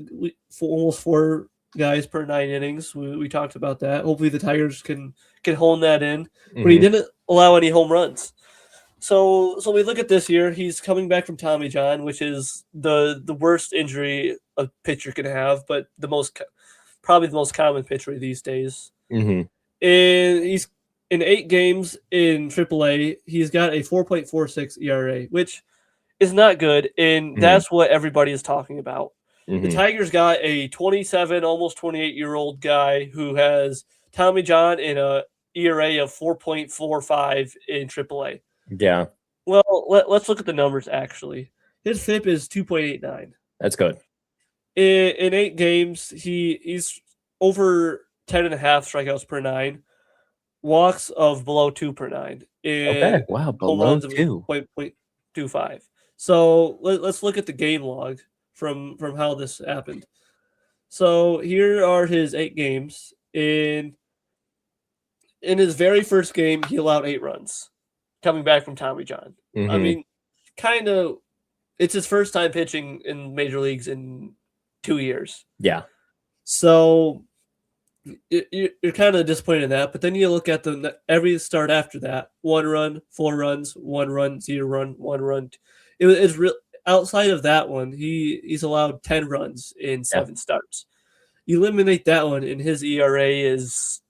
for almost 4 guys per 9 innings. We talked about that. Hopefully the Tigers can hone that in. But he didn't allow any home runs. So we look at this year. He's coming back from Tommy John, which is the worst injury a pitcher can have, but probably the most common injury these days. And he's in 8 games in AAA. He's got a 4.46 ERA, which is not good, and that's what everybody is talking about. The Tigers got a 27, almost 28-year-old guy who has Tommy John and a ERA of 4.45 in AAA. Yeah, Well, let's look at the numbers actually. His FIP is 2.89. that's good. In 8 games, he's over 10.5 strikeouts per 9, walks of below 2 per 9, Okay, and wow, home below runs of 2. 0.25. So let's look at the game log from how this happened. So here are his 8 games. In his very first game, he allowed 8 runs, coming back from Tommy John. I Mhm. mean, kind of, it's his first time pitching in major leagues in 2 years. Yeah. So you're kind of disappointed in that. But then you look at every start after that: 1 run, 4 runs, 1 run, 0 run, 1 run. It's real. Outside of that one, he's allowed 10 runs in 7 starts. You eliminate that one, and his ERA is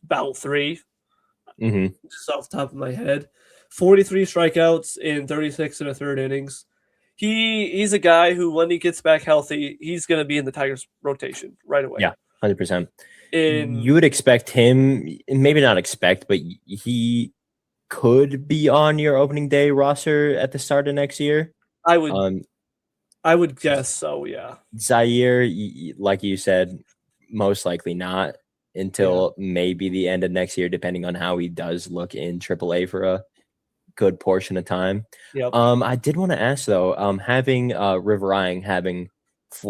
about 3. Mhm. Just off the top of my head. 43 strikeouts in 36 and a third innings. He's a guy who, when he gets back healthy, he's going to be in the Tigers rotation right away. Yeah, 100%. In You would expect him, maybe not expect, but he could be on your opening day roster at the start of next year. I would guess so, yeah. Zaire, like you said, most likely not until maybe the end of next year, depending on how he does look in AAA for a good portion of time. Yep. I did want to ask though, having Riverine having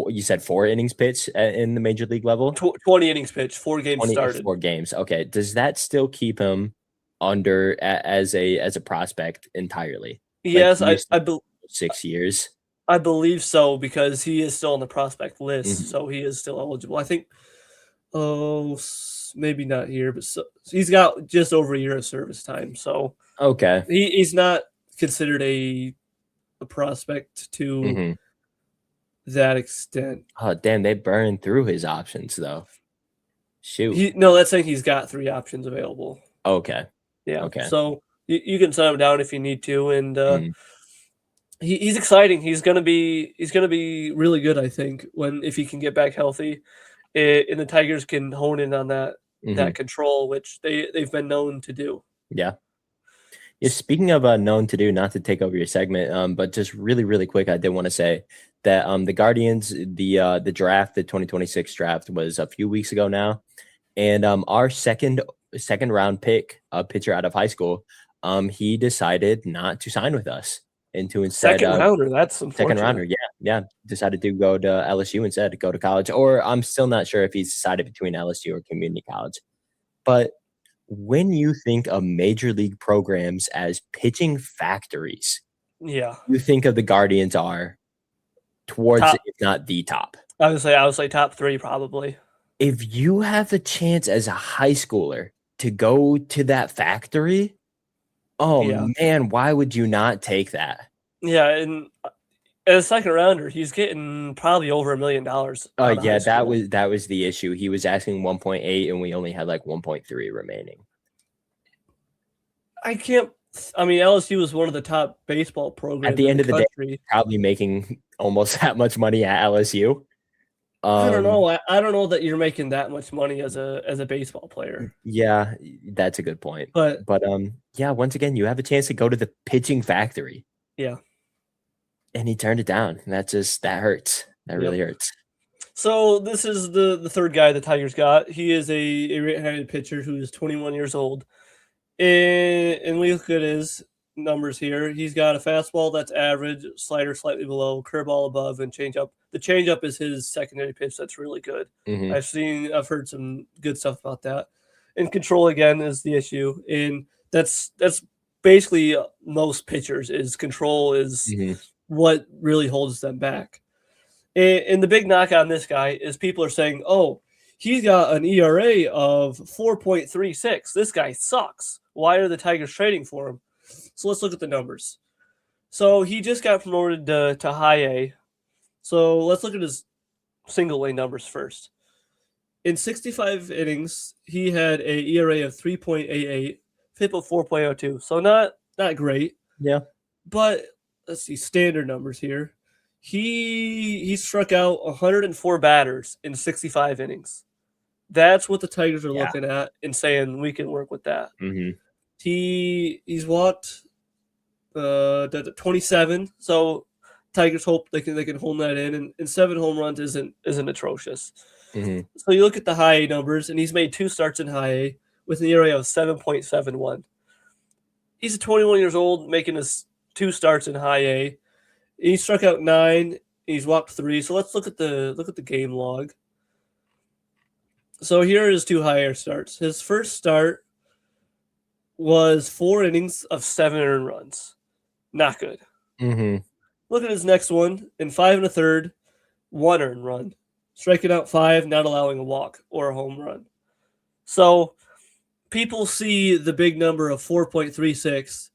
you said 4 innings pitched in the major league level, 20 innings pitched, 4 games started. 4 games. Okay, does that still keep him under as a prospect entirely? Yes, Like, I 6 years. I believe so, because he is still on the prospect list, Mhm. so he is still eligible. I think, maybe not here, but he's got just over a year of service time, so Okay. he's not considered a prospect to Mhm. that extent. Oh, damn, they burned through his options though. Shoot. No, that's saying he's got 3 options available. Okay. Yeah, Okay. so you can set him down if you need to, and Mhm. he's exciting. He's gonna be really good, I think, if he can get back healthy, and the Tigers can hone in on that Mhm. control, which they've been known to do. Yeah. Yeah, speaking of known to do, not to take over your segment, but just really, really quick, I did want to say that the Guardians, the draft, the 2026 draft was a few weeks ago now, and our second round pick, a pitcher out of high school, he decided not to sign with us and to instead Second rounder, that's second unfortunate. rounder, yeah, decided to go to LSU instead, to go to college, or I'm still not sure if he's decided between LSU or community college, but when you think of major league programs as pitching factories, Yeah, you think of the Guardians are towards, top. if not the top. I would say top 3 probably. If you have the chance as a high schooler to go to that factory, oh Yeah, man, why would you not take that? yeah, and as a second rounder, he's getting probably over $1 million out of high Yeah, school. that was the issue. He was asking 1.8 and we only had like 1.3 remaining. I can't. I mean, LSU is one of the top baseball At programs the in end the of the day, country. probably making almost that much money at LSU. I don't know. I don't know that you're making that much money as a baseball player. Yeah, that's a good point. But But yeah, once again, you have a chance to go to the pitching factory, yeah, and he turned it down. And that hurts. That yep. really hurts. So this is the third guy the Tigers got. He is a right-handed pitcher who is 21 years old. And we look at his numbers here. He's got a fastball that's average, slider slightly below, curveball above, and changeup. The changeup is his secondary pitch that's really good. Mhm. I've heard some good stuff about that. And control again is the issue, and that's basically most pitchers is control is Mhm. what really holds them back. And the big knock on this guy is people are saying, "Oh, he's got an ERA of 4.36. This guy sucks. Why are the Tigers trading for him?" So let's look at the numbers. So he just got promoted to high A. So let's look at his single A numbers first. In 65 innings, he had a ERA of 3.88, FIP of 4.02. So not great, Yeah. but let's see standard numbers here. He struck out 104 batters in 65 innings. That's what the Tigers are Yeah. looking at and saying we can work with that. Mm-hmm. He's walked 27, so Tigers hope they can hold that in, and 7 home runs isn't atrocious. Mm-hmm. So you look at the high A numbers, and he's made 2 starts in high A with an ERA of 7.71. He's 21 years old, making his 2 starts in high A. He struck out 9. He's walked 3. So let's look at the game log. So here are his 2 high A starts. His first start was 4 innings of 7 earned runs. Not good. Mm-hmm. Look at his next one. In 5 1/3, 1 earned run. Striking out 5, not allowing a walk or a home run. So people see the big number of 4.36,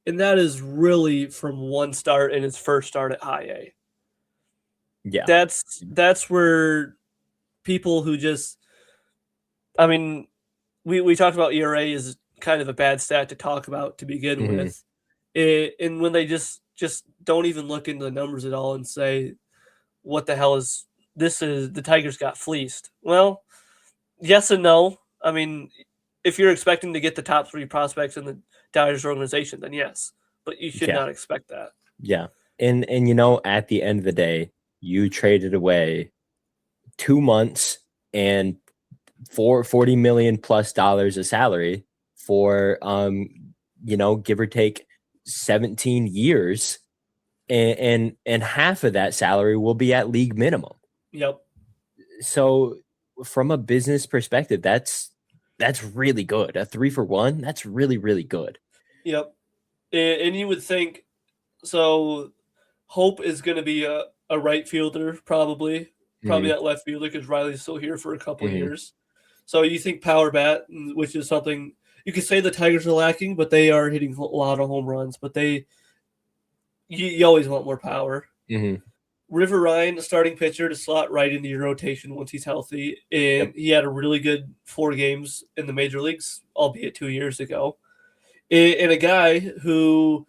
and that is really from 1 start in his first start at high A. Yeah. That's where people who just, I mean, we talked about ERA is kind of a bad stat to talk about to begin Mhm. with. And when they just don't even look into the numbers at all and say, what the hell is this? Is the Tigers got fleeced? Well, yes and no. I mean, if you're expecting to get the top 3 prospects in the Dodgers organization, then yes, but you should Yeah. not expect that. Yeah. And at the end of the day, you traded away 2 months and $40 million plus of salary for give or take 17 years, and half of that salary will be at league minimum. Yep. So from a business perspective, that's really good. A 3-for-1, that's really, really good. Yep. And you would think, so Hope is going to be a right fielder, probably that left fielder, because Riley's still here for a couple years. So you think power bat, which is something you could say the Tigers are lacking, but they are hitting a lot of home runs. But you always want more power. River Ryan, the starting pitcher, to slot right into your rotation once he's healthy, and he had a really good 4 games in the major leagues, albeit 2 years ago. And a guy who,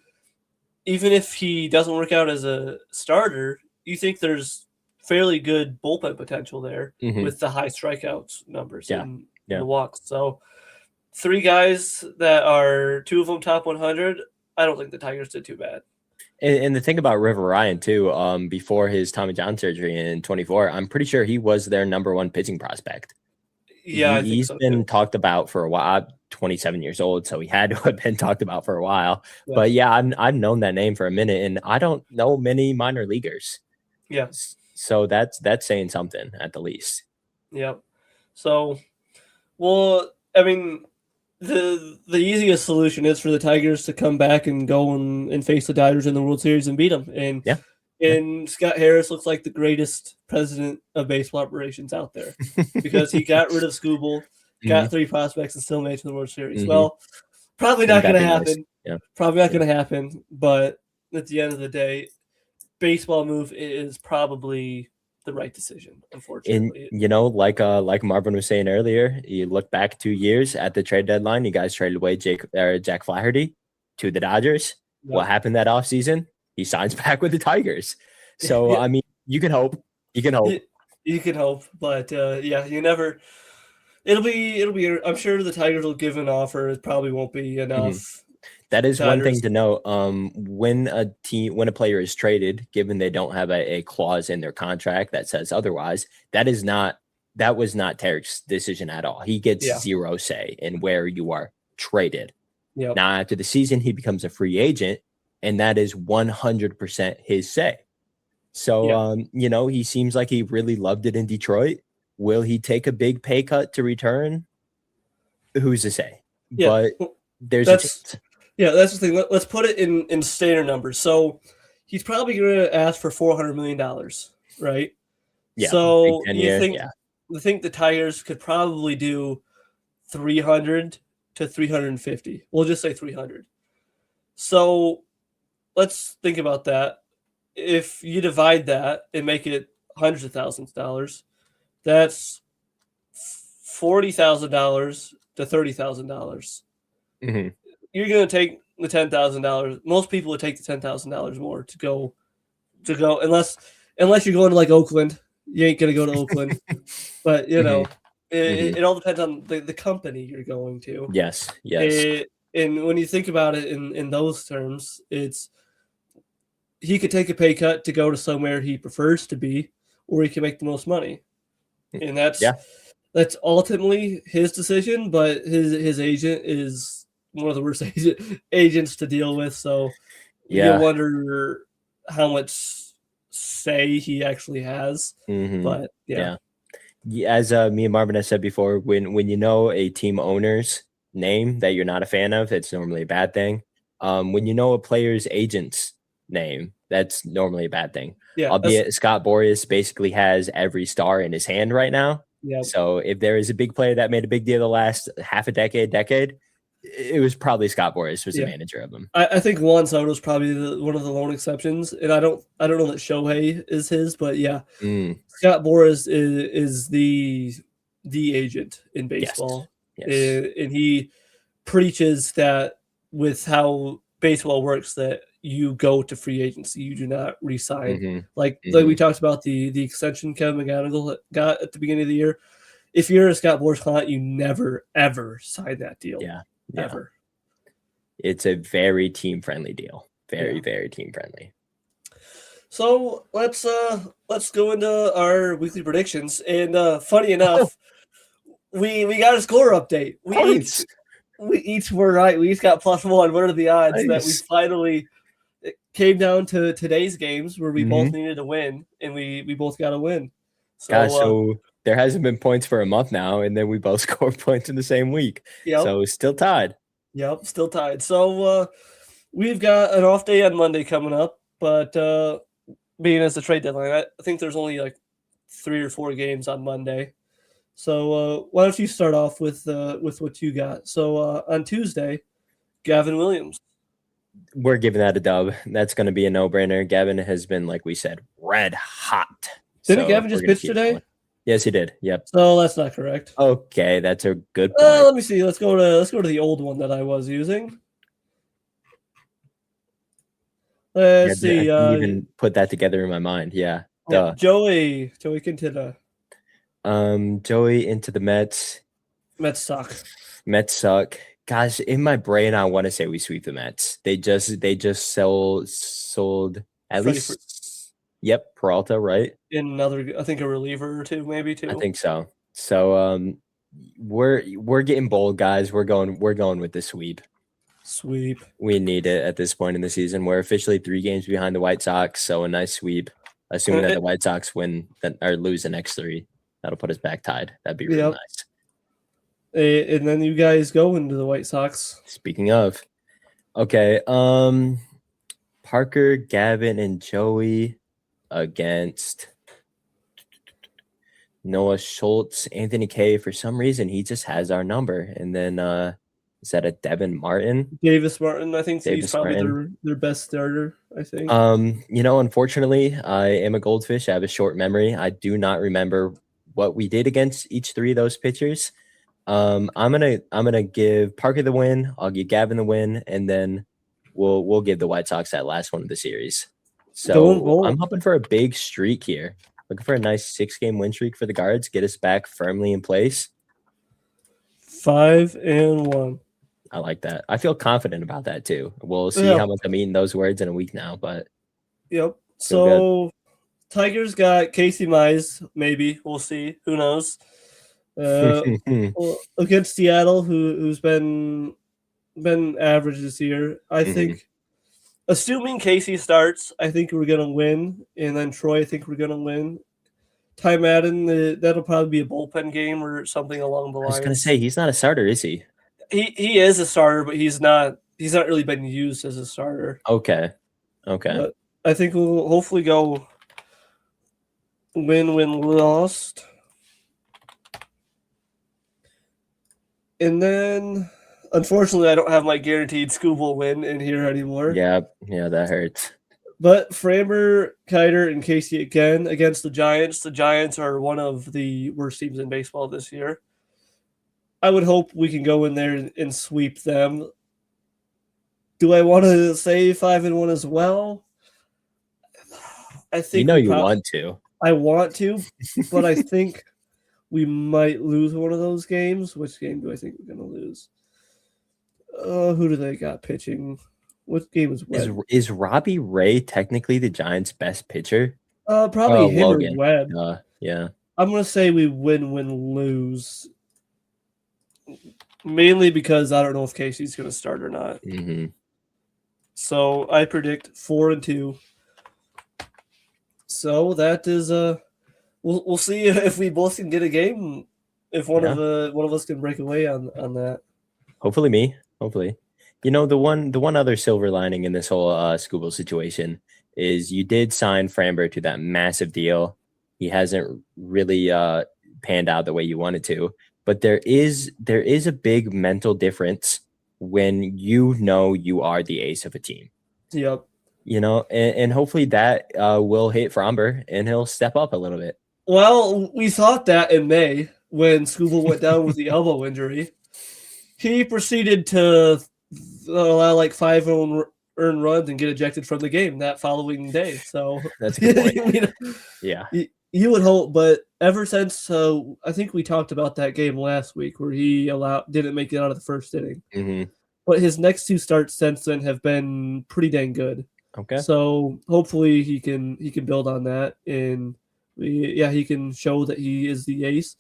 even if he doesn't work out as a starter, you think there's fairly good bullpen potential there with the high strikeouts numbers and the walks. So 3 guys that are 2 of them top 100, I don't think the Tigers did too bad. And the thing about River Ryan too, before his Tommy John surgery in 24, I'm pretty sure he was their number 1 pitching prospect. Yeah, he's been talked about for a while. 27 years old, so he had to have been talked about for a while. Yeah. But yeah, I've known that name for a minute, and I don't know many minor leaguers. Yeah. So that's saying something at the least. Yep. So, well, I mean, the easiest solution is for the Tigers to come back and go and face the Dodgers in the World Series and beat them. And Scott Harris looks like the greatest president of baseball operations out there because he got rid of Skubal, got 3 prospects, and still made it to the World Series. Well, probably not going to happen. Yeah. Probably not going to happen. But at the end of the day, baseball move is probably the right decision, unfortunately. And like Marvin was saying earlier, you look back 2 years at the trade deadline, you guys traded away Jack Flaherty to the Dodgers. Yep. What happened that offseason? He signs back with the Tigers. So I mean, you can hope. You can hope, but you never. It'll be. I'm sure the Tigers will give an offer. It probably won't be enough. That is one thing to know. When a player is traded, given they don't have a clause in their contract that says otherwise, that was not Tarik's decision at all. He gets 0 say in where you are traded. Yep. Now, after the season, he becomes a free agent, and that is 100% his say. So, he seems like he really loved it in Detroit. Will he take a big pay cut to return? Who's to say? Yeah. But there's a chance. Yeah, that's the thing. Let's put it in standard numbers. So he's probably going to ask for $400 million, right? Yeah. So you think the Tigers could probably do 300 to 350. We'll just say 300. So let's think about that. If you divide that and make it hundreds of thousands of dollars, that's $40,000 to $30,000. You're going to take the $10,000. Most people would take the $10,000 more to go unless you're going to like Oakland. You ain't going to go to Oakland. But It all depends on the company you're going to. Yes. Yes. And when you think about it in those terms, it's he could take a pay cut to go to somewhere he prefers to be, or he can make the most money, and that's ultimately his decision. But his agent is one of the worst agents to deal with. So you wonder how much say he actually has. But as me and Marvin have said before, when you know a team owner's name that you're not a fan of, it's normally a bad thing. When you know a player's agent's name, that's normally a bad thing. Yeah, albeit Scott Boras basically has every star in his hand right now. So if there is a big player that made a big deal the last half a decade, it was probably Scott Boras was the manager of them. I think Juan Soto is probably one of the lone exceptions, and I don't know that Shohei is his, but Scott Boras is the agent in baseball. Yes. And he preaches that with how baseball works, that you go to free agency, you do not re-sign. Like we talked about the extension Kevin McGonigal got at the beginning of the year. If you're a Scott Boras client, you never ever sign that deal. Ever. It's a very team friendly deal. Very team friendly. So let's go into our weekly predictions. And funny enough, we got a score update. We each were right. We each got +1. What are the odds that we finally came down to today's games where we both needed to win, and we both got a win? So, so there hasn't been points for a month now, and then we both scored points in the same week. So still tied. Yep, still tied. So we've got an off day on Monday coming up, but being as the trade deadline, I think there's only like 3 or 4 games on Monday. So why don't you start off with what you got? So on Tuesday, Gavin Williams. We're giving that a dub. That's going to be a no-brainer. Gavin has been, like we said, red hot. Didn't Gavin just pitch today? Going. Yes, he did. Yep. So that's not correct. Okay, that's a good point. Let me see. Let's go to the old one that I was using. Let's see. I didn't even put that together in my mind. Yeah. Joey Quintana. Joey into the Mets. Mets suck. Gosh, in my brain, I want to say we sweep the Mets. They just sold at Freddie least. Yep, Peralta, right? In another, I think a reliever or two, maybe too. I think so. So we're getting bold, guys. We're going with the sweep. We need it at this point in the season. We're officially 3 games behind the White Sox, so a nice sweep. Assuming that the White Sox win or lose the next 3, that'll put us back tied. That'd be really nice. And then you guys go into the White Sox. Speaking of, okay, Parker, Gavin, and Joey against Noah Schultz, Anthony K. For some reason, he just has our number. And then is that a Devin Martin? Davis Martin, I think he's probably their best starter, I think. Unfortunately, I am a goldfish. I have a short memory. I do not remember what we did against each 3 of those pitchers. I'm gonna give Parker the win. I'll give Gavin the win, and then we'll give the White Sox that last one of the series. So I'm hoping for a big streak here. Looking for a nice 6-game win streak for the Guards. Get us back firmly in place. 5-1. I like that. I feel confident about that too. We'll see how much I'm eating those words in a week now, but so Tigers got Casey Mize, maybe. We'll see. Who knows? Against Seattle, who's been average this year. I think, assuming Casey starts, I think we're gonna win, and then Troy, I think we're gonna win. Ty Madden, that'll probably be a bullpen game or something along the lines. I was gonna say he's not a starter, is he? He is a starter, but he's not really been used as a starter. Okay. But I think we'll hopefully go win, lost. And then, unfortunately, I don't have my guaranteed Skubal win in here anymore. Yeah, that hurts. But Framber, Kiter, and Casey again against the Giants. The Giants are one of the worst teams in baseball this year. I would hope we can go in there and sweep them. Do I want to say 5-1 as well? I think you want to. I want to, but I think we might lose one of those games. Which game do I think we're going to lose? Who do they got pitching? What game is Webb? Is Robbie Ray technically the Giants' best pitcher? Probably him Logan. or Webb. Yeah. I'm going to say we win, lose. Mainly because I don't know if Casey's going to start or not. Mm-hmm. So I predict 4-2. So that is we'll see if we both can get a game. If one of us can break away on that. Hopefully me. Hopefully. You know, the one other silver lining in this whole Skubal situation is you did sign Framber to that massive deal. He hasn't really panned out the way you wanted to, but there is a big mental difference when you know you are the ace of a team. Yep. You know, and hopefully that will hit Framber and he'll step up a little bit. Well, we thought that in May when Skubal went down with the elbow injury. He proceeded to allow like 5 earned runs and get ejected from the game that following day. So that's a good point. Yeah. You would hope, but ever since I think we talked about that game last week where he didn't make it out of the first inning. Mm-hmm. But his next 2 starts since then have been pretty dang good. Okay. So hopefully he can build on that and he can show that he is the ace.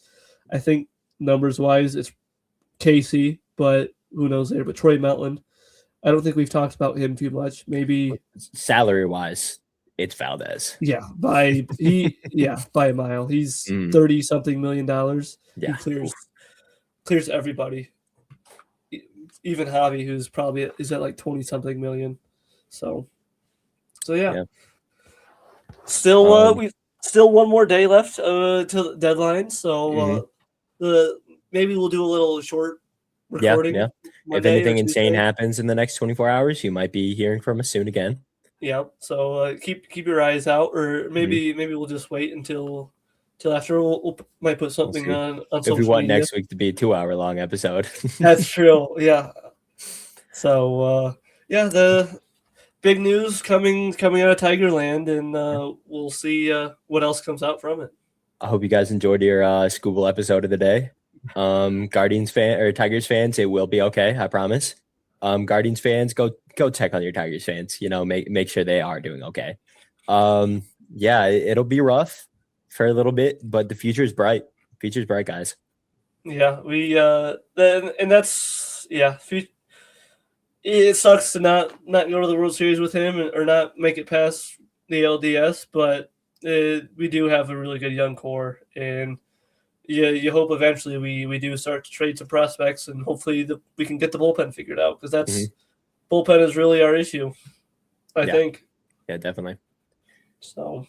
I think numbers wise it's Casey, but who knows there? But Troy Melton, I don't think we've talked about him too much. Maybe salary wise, it's Valdez. Yeah, by a mile. He's $30-something million. Yeah, he clears everybody. Even Javi, who's probably is at like 20-something million. So yeah. Still, we still one more day left to the deadline. So maybe we'll do a little short recording. Yeah. If anything insane happens in the next 24 hours, you might be hearing from us soon again. Yeah. So keep your eyes out, or maybe we'll just wait until after. We might put something on social media. If we want next week to be a 2-hour-long episode. That's true. Yeah. So the big news coming out of Tigerland, and we'll see what else comes out from it. I hope you guys enjoyed your Skubal episode of the day. Guardians fan or Tigers fans, it will be okay, I promise. Guardians fans, go check on your Tigers fans. You know, make sure they are doing okay. It'll be rough for a little bit, but the future is bright. Future's bright, guys. Yeah, we and that's it sucks to not go to the World Series with him or not make it past the LDS, but we do have a really good young core, and you hope eventually we do start to trade some prospects, and hopefully we can get the bullpen figured out, because that's bullpen is really our issue, I think. Yeah, definitely. So,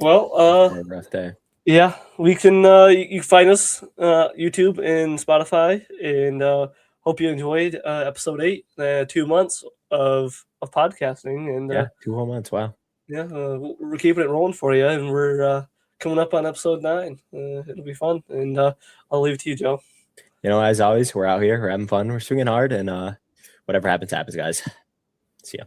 well, a rough day. Yeah, we can. You can find us YouTube and Spotify, and hope you enjoyed episode 8. 2 months of podcasting, and 2 whole months. Wow. Yeah, we're keeping it rolling for you, and we're coming up on episode 9. It'll be fun, and I'll leave it to you, Joe. You know, as always, we're out here, we're having fun, we're swinging hard, and whatever happens, guys. See ya.